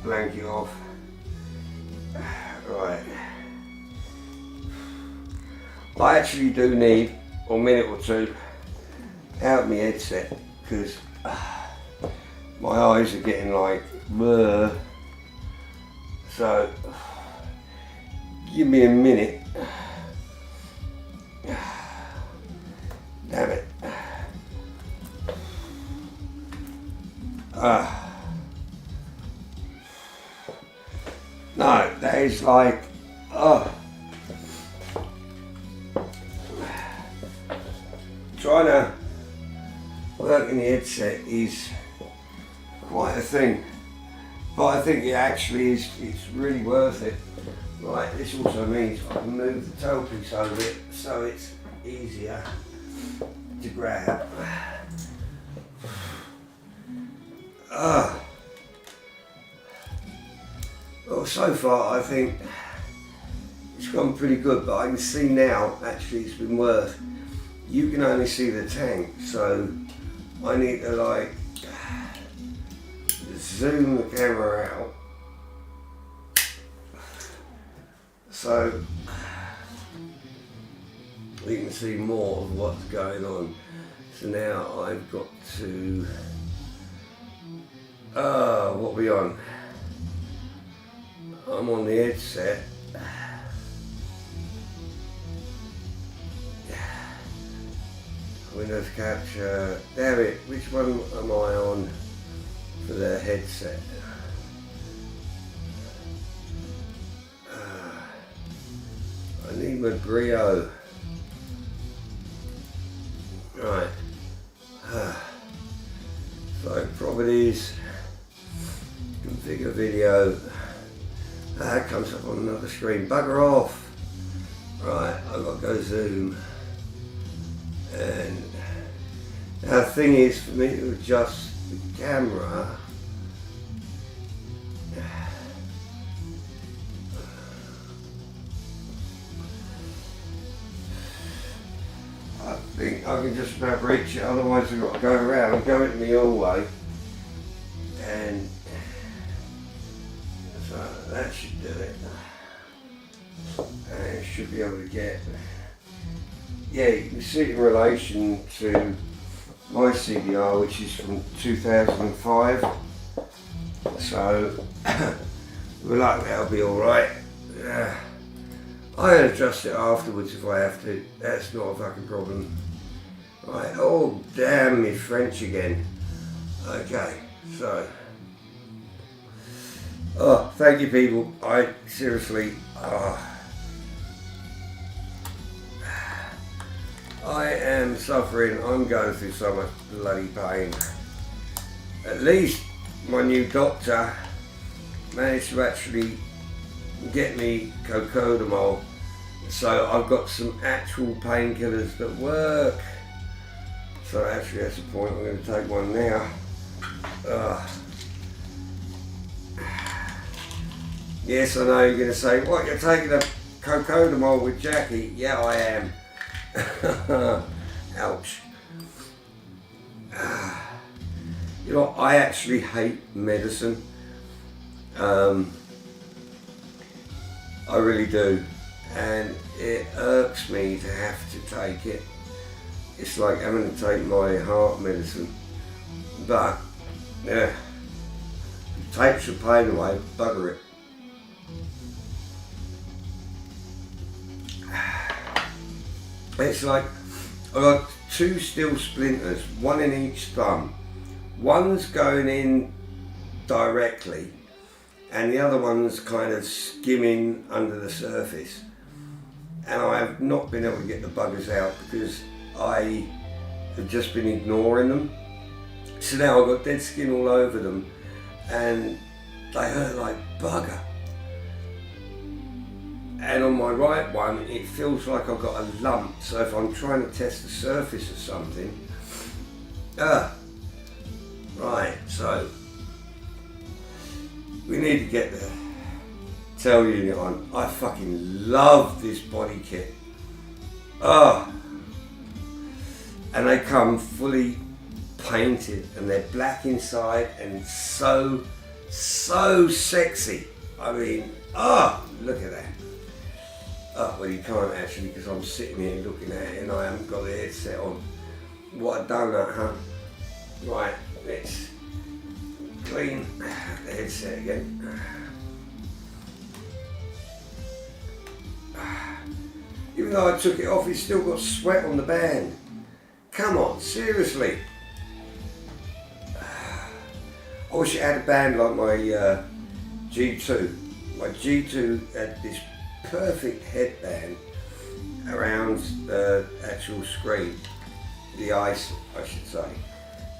blank it off. Right. I actually do need a minute or two out of my headset because my eyes are getting like blur. So give me a minute. Damn it. No, that is like, trying to work in the headset is quite a thing, but I think it actually is, it's really worth it. Right, this also means I can move the tailpiece over it so it's easier to grab. Well, so far I think it's gone pretty good, but I can see now actually it's been worth. You can only see the tank, so I need to like zoom the camera out so we can see more of what's going on. So now I've got to, what are we on? I'm on the headset. Windows capture, damn it, which one am I on for the headset? I need my Brio. Right. So properties, configure video. That comes up on another screen. Bugger off. Right, I've got to go zoom. And now the thing is, for me to adjust the camera, I think I can just about reach it, otherwise I've got to go around and go into the hallway, and so that should do it. And it should be able to get, yeah, you can see it in relation to my CBR, which is from 2005. So, we're like, that'll be alright. I'll adjust it afterwards if I have to. That's not a fucking problem. Right, oh damn me French again. Okay, so. Oh, thank you people. I seriously, I am suffering. I'm going through so much bloody pain. At least my new doctor managed to actually get me cocodamol, so I've got some actual painkillers that work. So actually that's the point, I'm going to take one now. Yes, I know you're going to say, what, you're taking a cocodamol with Jackie? Yeah, I am. Ouch. You know, I actually hate medicine. I really do, and it irks me to have to take it. It's like having to take my heart medicine, but yeah, it takes the pain away, bugger it. It's like I've got two steel splinters, one in each thumb. One's going in directly, and the other one's kind of skimming under the surface. And I have not been able to get the buggers out because I have just been ignoring them. So now I've got dead skin all over them, and they hurt like bugger. And on my right one, it feels like I've got a lump. So if I'm trying to test the surface of something, right, so we need to get the tail unit on. I fucking love this body kit. Oh, and they come fully painted and they're black inside and so sexy. I mean, oh, look at that. Oh, well, you can't actually because I'm sitting here looking at it and I haven't got the headset on. What a donut, huh? Right, let's clean the headset again. Even though I took it off, it's still got sweat on the band. Come on, seriously. I wish it had a band like my G2. My G2 had this perfect headband around the actual screen, the ice, I should say.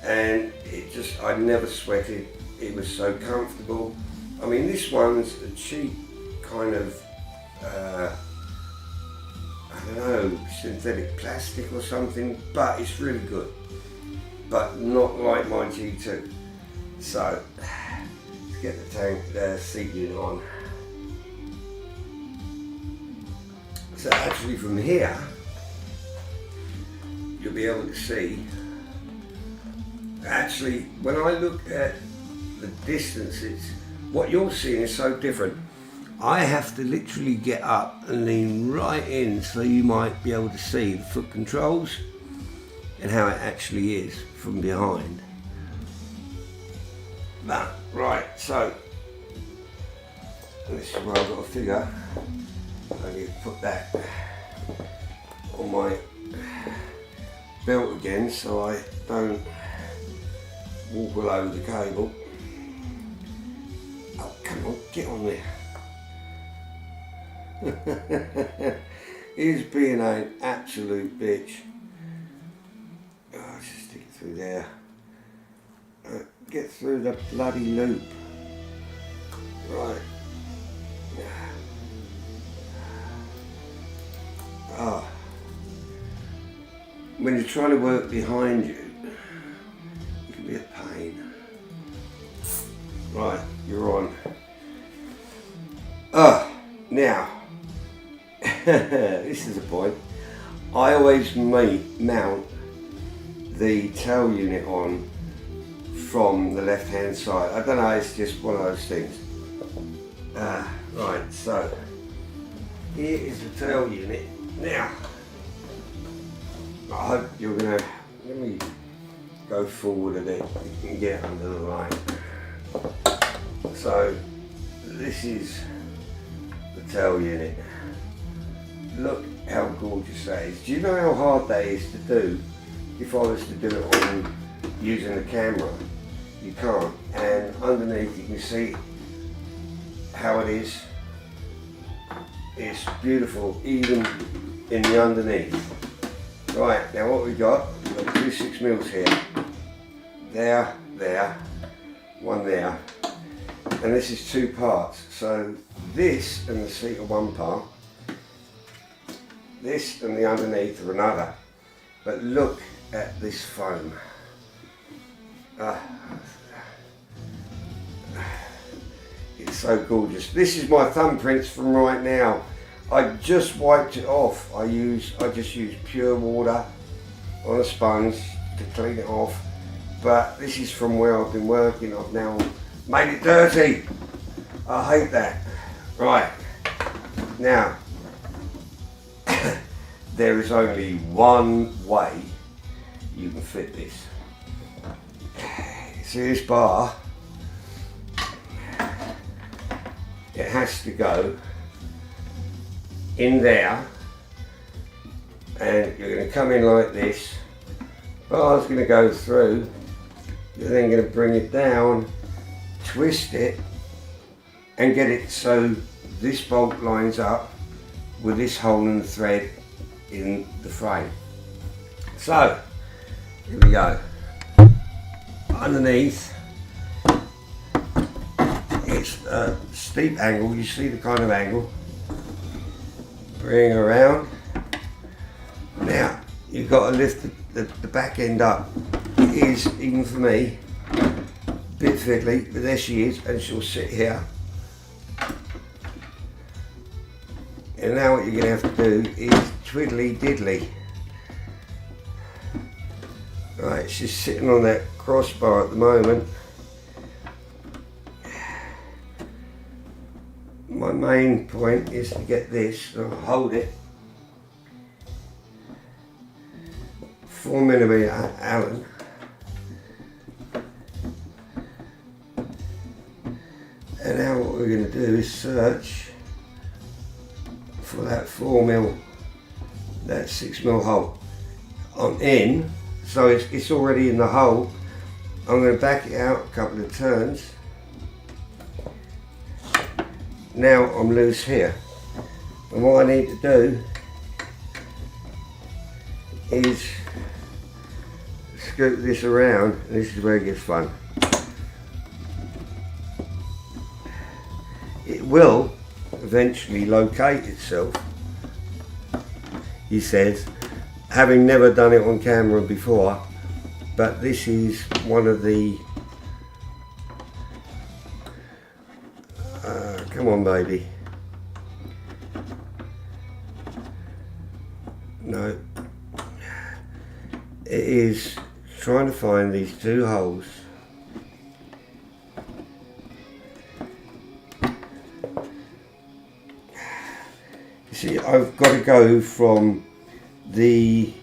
And it just, I never sweated. It was so comfortable. I mean, this one's a cheap kind of, I don't know, synthetic plastic or something, but it's really good. But not like my G2. So, let's get the seat unit on. So actually from here, you'll be able to see, actually when I look at the distances, what you're seeing is so different. I have to literally get up and lean right in so you might be able to see the foot controls and how it actually is from behind. But, right, so this is where I've got to figure. I need to put that on my belt again so I don't walk all over the cable. Oh, come on, get on there. He's being an absolute bitch. Oh, just stick it through there. Get through the bloody loop. Right. Oh. When you're trying to work behind you, it can be a pain. Right, you're on. Now, this is the point. I always mount the tail unit on from the left hand side. I don't know, it's just one of those things. Right, so here is the tail unit. Now, I hope you're gonna, let me go forward a bit, you can get under the line. So, this is the tail unit. Look how gorgeous that is. Do you know how hard that is to do if I was to do it on using the camera? You can't. And underneath you can see how it is. It's beautiful even in the underneath. Right, now what we've got 2 6mm here. There, one there. And this is 2 parts. So this and the seat are one part. This and the underneath are another. But look at this foam. It's so gorgeous. This is my thumbprints from right now. I just wiped it off. I just use pure water on a sponge to clean it off. But this is from where I've been working. I've now made it dirty. I hate that. Right. Now, there is only one way you can fit this. See this bar? It has to go in there, and you're going to come in like this. Bar's going to go through. You're then going to bring it down, twist it, and get it so this bolt lines up with this hole in the thread in the frame. So, here we go. Underneath, it's a steep angle. You see the kind of angle. Bring around. Now, you've got to lift the back end up. It is, even for me, bit fiddly, but there she is, and she'll sit here. And now what you're going to have to do is twiddly diddly. Right, she's sitting on that crossbar at the moment. My main point is to get this, so I'll hold it. 4mm Allen. And now what we're going to do is search for that 4mm, that 6mm hole. I'm in, so it's already in the hole. I'm going to back it out a couple of turns. Now I'm loose here, and what I need to do is scoop this around, and this is where it gets fun. It will eventually locate itself, he says, having never done it on camera before, but this is one of the come on baby, no, it is trying to find these two holes. You see, I've got to go from the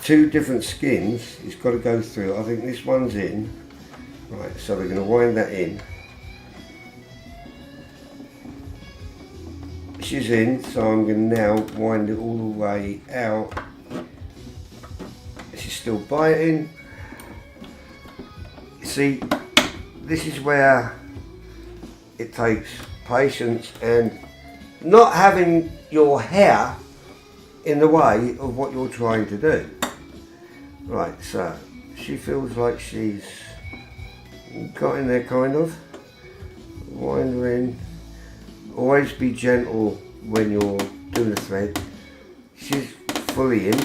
two different skins. It's got to go through. I think this one's in. Right, so we're going to wind that in. She's in, so I'm going to now wind it all the way out. She's still biting. You see, this is where it takes patience and not having your hair in the way of what you're trying to do. Right, so she feels like she's got in there kind of. Wind her in. Always be gentle when you're doing the thread. She's fully in.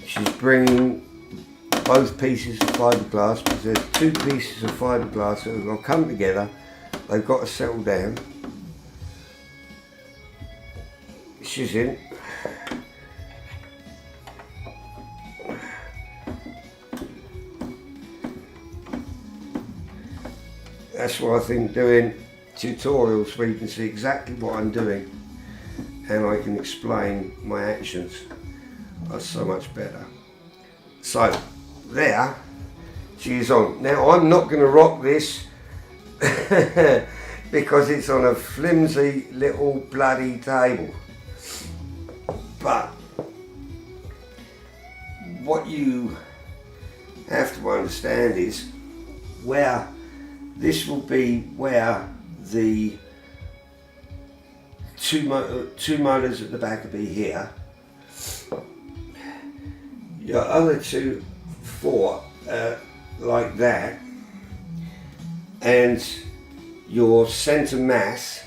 She's bringing both pieces of fiberglass, because there's two pieces of fiberglass that have got to come together. They've got to settle down. She's in. That's why I think doing tutorials where you can see exactly what I'm doing and I can explain my actions are so much better. So there she is on. Now I'm not going to rock this because it's on a flimsy little bloody table, but what you have to understand is where this will be, where the two motors at the back will be here. Your other two, four, like that, and your center mass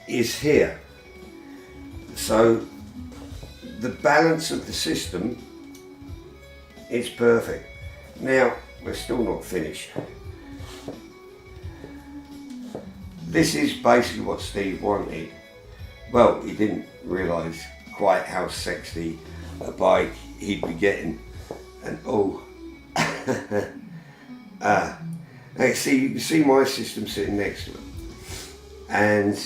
is here. So the balance of the system is perfect. Now we're still not finished. This is basically what Steve wanted. Well, he didn't realise quite how sexy a bike he'd be getting. And oh, you can see my system sitting next to it. And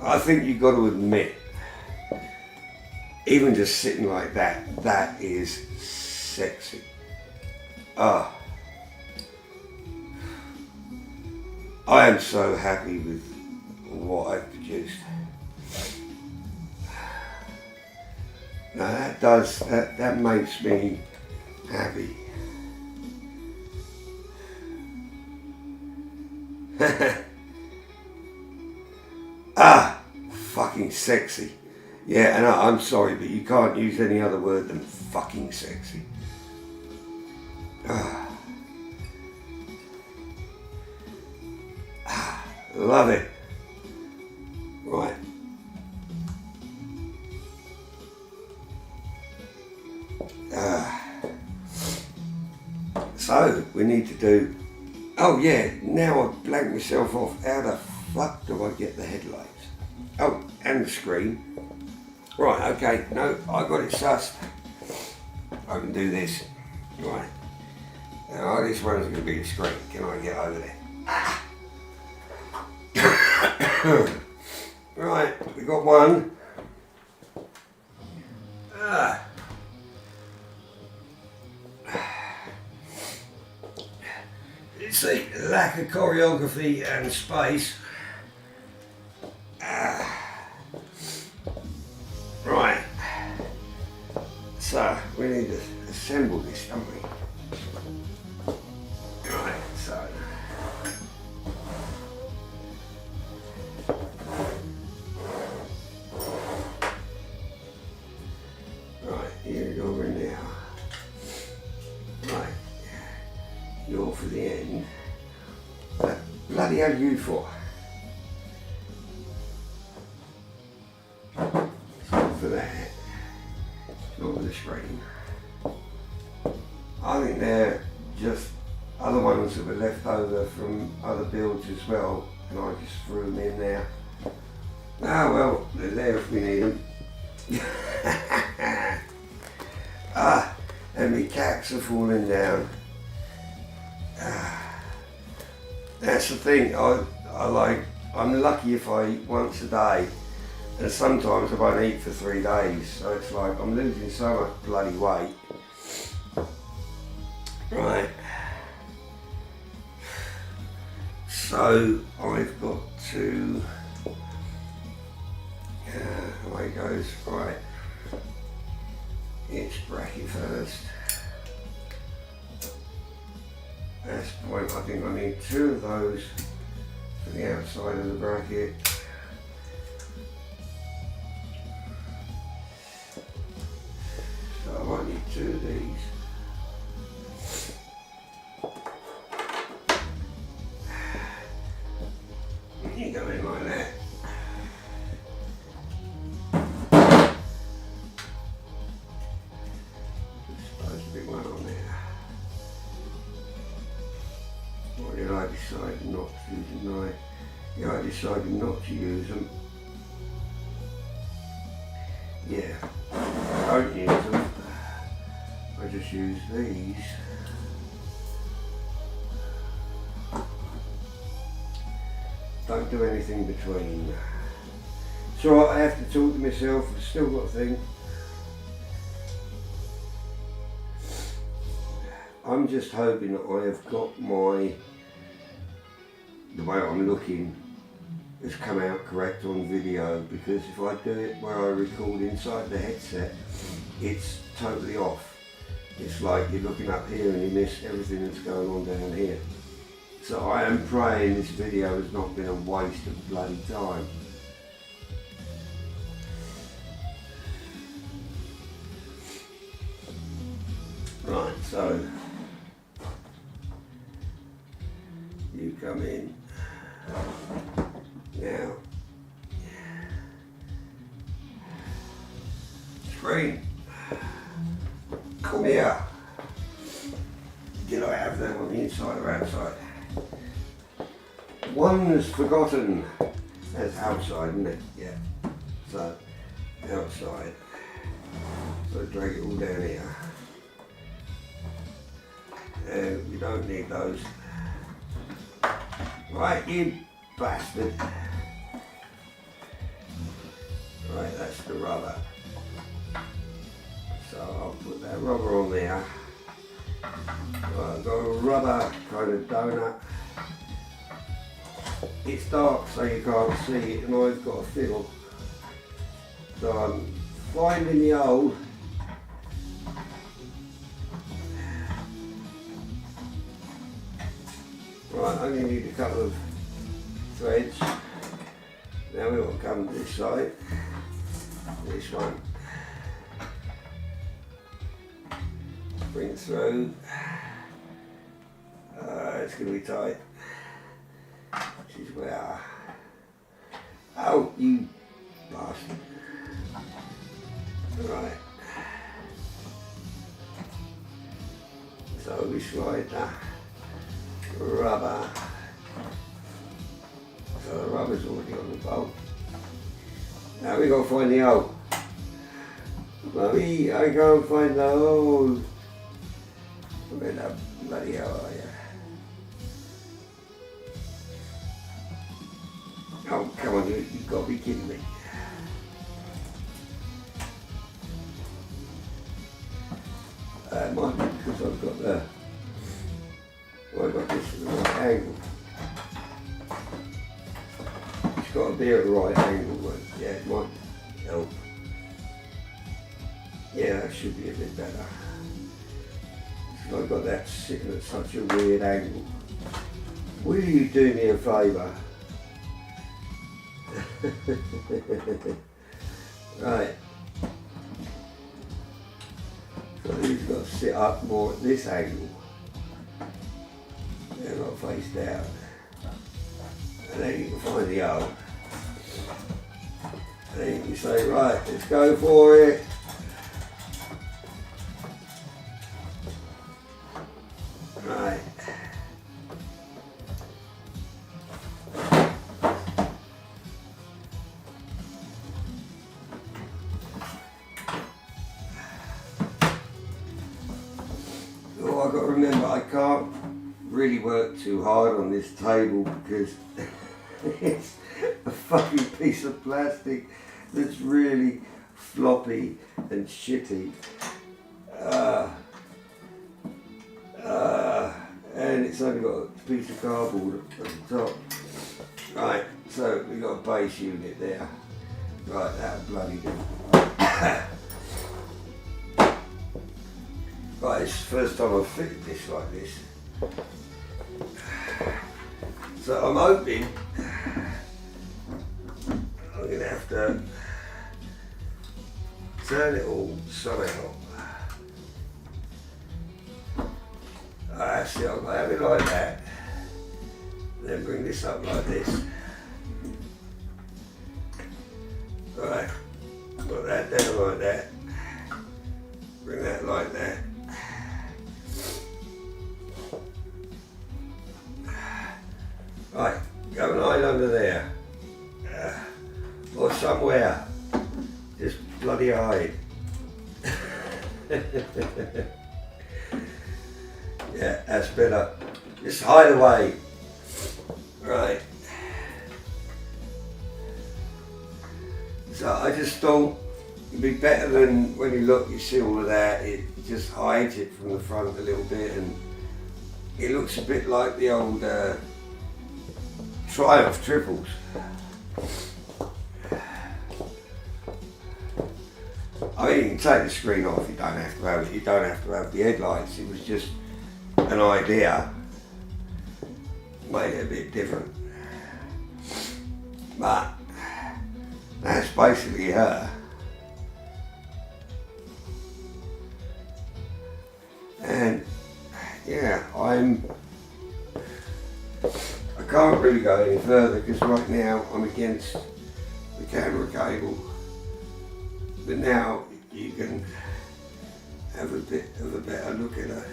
I think you've got to admit, even just sitting like that, that is sexy. I am so happy with what I've produced. Now that makes me happy. Fucking sexy. Yeah, and I'm sorry, but you can't use any other word than fucking sexy. Love it. Right. do. Oh yeah, now I've blanked myself off. How the fuck do I get the headlights? Oh, and the screen. Right, okay, no, I got it sussed. I can do this. Right. Now this one's going to be the screen. Can I get over there? Ah. Right, we got one. Ah. It's a lack of choreography and space. Right. So we need to assemble this, don't we? Right, so right, here you're in now. Right. You're for the end. What the bloody hell are you for? It's not for that. It's not for the screen. I think they're just other ones that were left over from other builds as well, and I just threw them in there. Ah well, they're there if we need them. Ah, and my caps are falling down. That's the thing, I'm lucky if I eat once a day, and sometimes I won't eat for 3 days, so it's like I'm losing so much bloody weight. Right, so I've got to, away it goes, right, it's bracket first. That's the point. I think I need 2 of those for the outside of the bracket. So I might need 2 of these. You go in like that. Supposed to be one on there. Or did I decide not to, didn't I? Yeah, I decided not to use them. Yeah, I don't use them. I just use these. Don't do anything between. So I have to talk to myself. I've still got a thing. I'm just hoping that I have got the way I'm looking has come out correct on video, because if I do it where I record inside the headset, it's totally off. It's like you're looking up here and you miss everything that's going on down here. So I am praying this video has not been a waste of bloody time. Right, so you come in now. Screen, come here. Did I have that on the inside or outside? One is forgotten. That's outside, isn't it? Yeah. So outside. So drag it all down here. And we don't need those. Right, you bastard. Right, that's the rubber. So I'll put that rubber on there. Right, I've got a rubber kind of donut. It's dark so you can't see it, and I've got a fiddle. So I'm finding the hole. Right, I only need a couple of threads. Now we will come to this side. This one. Bring it through. It's going to be tight. This is where. Oh, you bastard. Right. So we slide that rubber. So the rubber's already on the bolt. Now we gotta find the hole. Mummy, I can't find the hole. Where the bloody hell are you? Oh, come on, you've got to be kidding me. It might be because I've got the, well, I've got this at the right angle. It's got to be at the right angle, but yeah, it might help. Yeah, that should be a bit better. So I've got that sitting at such a weird angle. Will you do me a favour? Right. So these got to sit up more at this angle. They're not face down. And then you can find the hole. And then you can say, right, let's go for it. Right. Oh, I've got to remember, I can't really work too hard on this table because it's a fucking piece of plastic that's really floppy and shitty. And it's only got a piece of cardboard at the top. Right, so we've got a base unit there. Right, that'll bloody do. Right, it's the first time I've fitted this like this. So I'm hoping I'm going to have to turn it all somehow. That's it, I'll have it like that. Then bring this up like this. Right, put that down like that. Bring that like that. Right, go and hide under there. Or somewhere. Just bloody hide. Yeah, that's better. Just hide away. Right. So I just thought it'd be better than when you look, you see all of that, it just hides it from the front a little bit and it looks a bit like the old Triumph triples. I mean, you can take the screen off, you don't have to have it, you don't have to have the headlights, it was just an idea, made it a bit different. But that's basically her. And yeah, I can't really go any further because right now I'm against the camera cable. But now you can have a bit of a better look at her.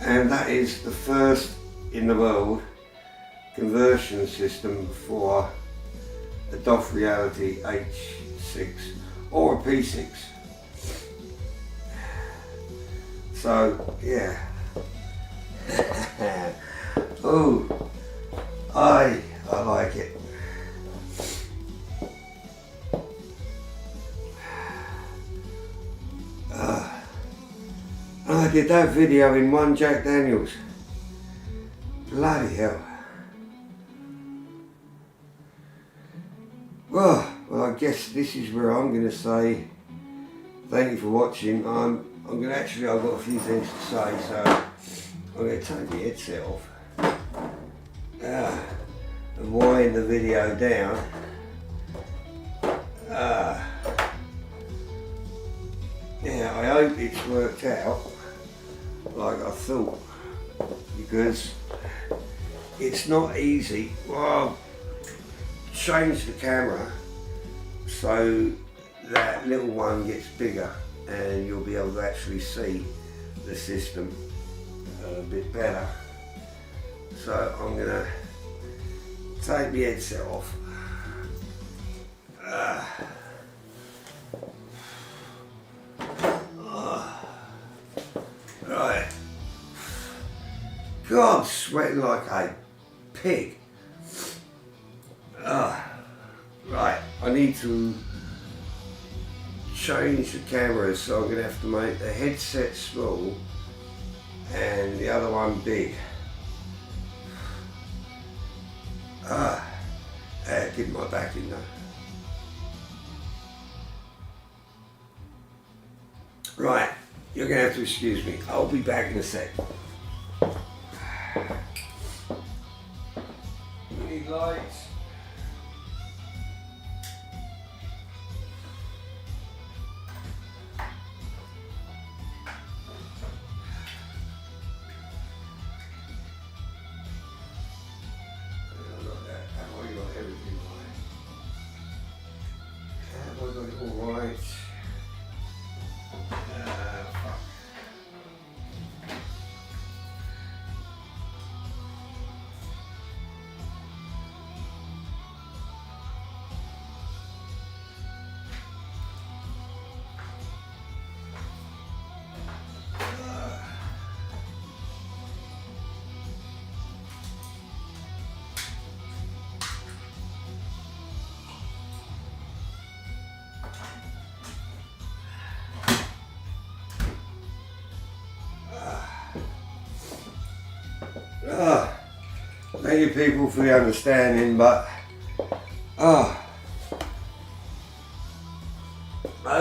And that is the first in the world conversion system for a DOF Reality H6 or a P6. So yeah. Oh, I like it. I did that video in one Jack Daniels. Bloody hell. Well, I guess this is where I'm going to say thank you for watching. I'm going to actually, I've got a few things to say, so I'm going to take the headset off and wind the video down. Yeah, I hope it's worked out like I thought, because it's not easy. Well, I've changed the camera so that little one gets bigger. and you'll be able to actually see the system a bit better. So I'm going to take the headset off. Right. God, sweating like a pig. Right, I need to change the cameras, so I'm going to have to make the headset small and the other one big. Get my back in though. Right, you're going to have to excuse me. I'll be back in a sec. We need lights. Thank you people for the understanding, but I've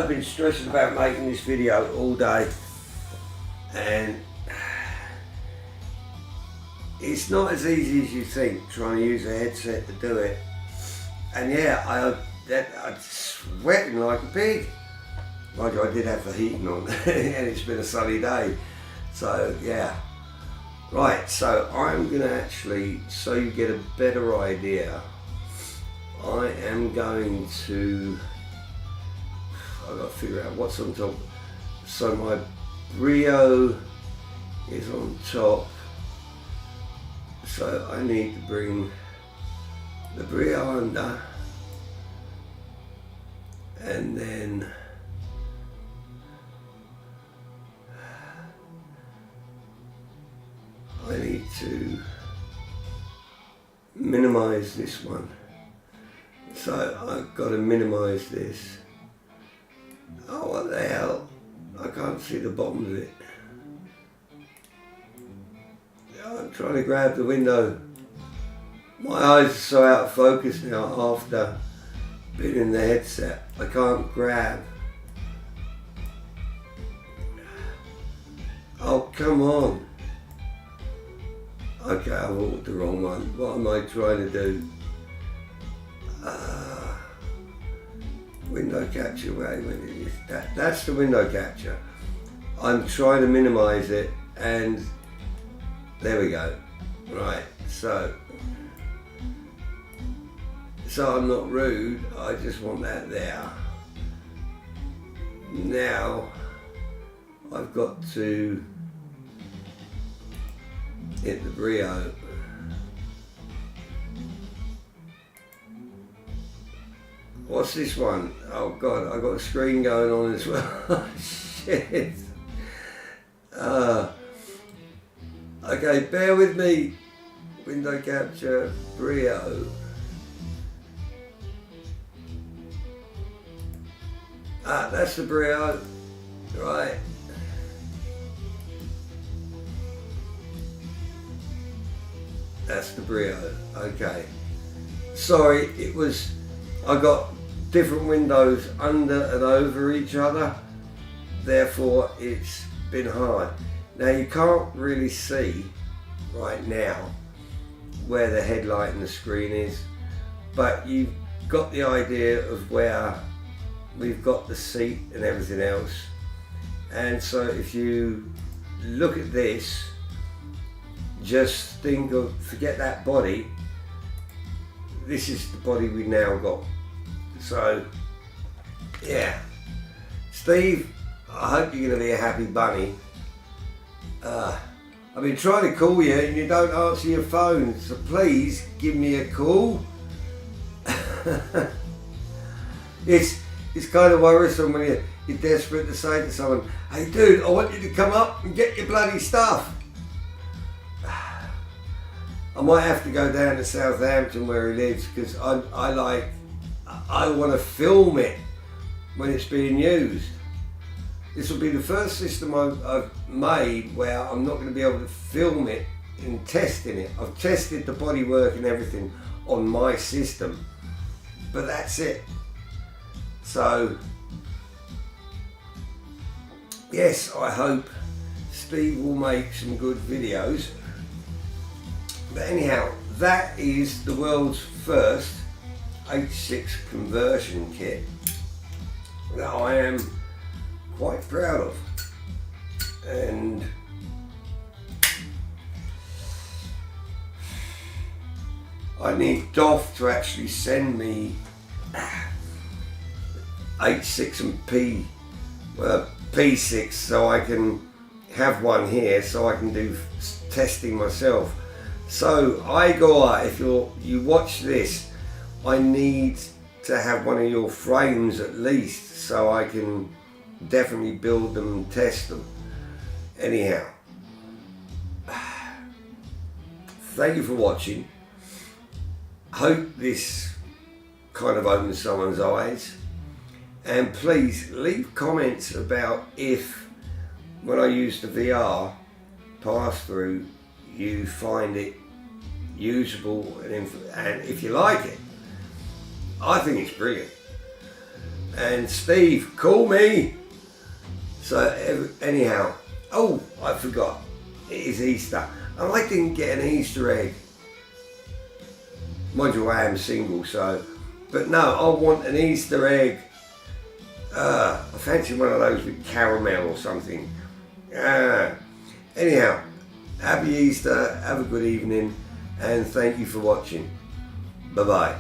been stressing about making this video all day, and it's not as easy as you think trying to use a headset to do it. And yeah, I'm sweating like a pig. Mind you, I did have the heating on and it's been a sunny day, so yeah. Right, so I'm going to actually, so you get a better idea, I am going to, I've got to figure out what's on top. So my Brio is on top, so I need to bring the Brio under, and then I need to minimize this one. So I've got to minimize this. Oh, what the hell? I can't see the bottom of it. I'm trying to grab the window. My eyes are so out of focus now after being in the headset. I can't grab. Oh, come on. Okay, I've ordered the wrong one. What am I trying to do? Window capture, wait a minute. That's the window capture. I'm trying to minimize it, and there we go. Right, so I'm not rude, I just want that there. Now, I've got to hit the Brio. What's this one? Oh God, I've got a screen going on as well. Shit. Okay, bear with me. Window capture, Brio. That's the Brio. Right. That's the Brio. Okay. Sorry, I got different windows under and over each other, therefore it's been hard. Now you can't really see right now where the headlight and the screen is, but you've got the idea of where we've got the seat and everything else. And so if you look at this, just forget that body, this is the body we've now got. So, yeah. Steve, I hope you're going to be a happy bunny. I've been trying to call you and you don't answer your phone, so please give me a call. It's kind of worrisome when you're desperate to say to someone, hey dude, I want you to come up and get your bloody stuff. I might have to go down to Southampton where he lives, because I want to film it when it's being used. This will be the first system I've made where I'm not going to be able to film it in testing it. I've tested the bodywork and everything on my system, but that's it. So yes, I hope Steve will make some good videos. But anyhow, that is the world's first H6 conversion kit that I am quite proud of. And I need DOF to actually send me H6 and P6 so I can have one here so I can do testing myself. So Igor, if you watch this, I need to have one of your frames at least so I can definitely build them and test them. Anyhow, thank you for watching. Hope this kind of opens someone's eyes, and please leave comments about if when I use the VR pass-through you find it usable, and if you like it. I think it's brilliant. And Steve, call me. So anyhow, oh, I forgot, it is Easter and I didn't get an Easter egg. Mind you, I am single, so, but no, I want an Easter egg. I fancy one of those with caramel or something. Anyhow, happy Easter, have a good evening, and thank you for watching. Bye bye.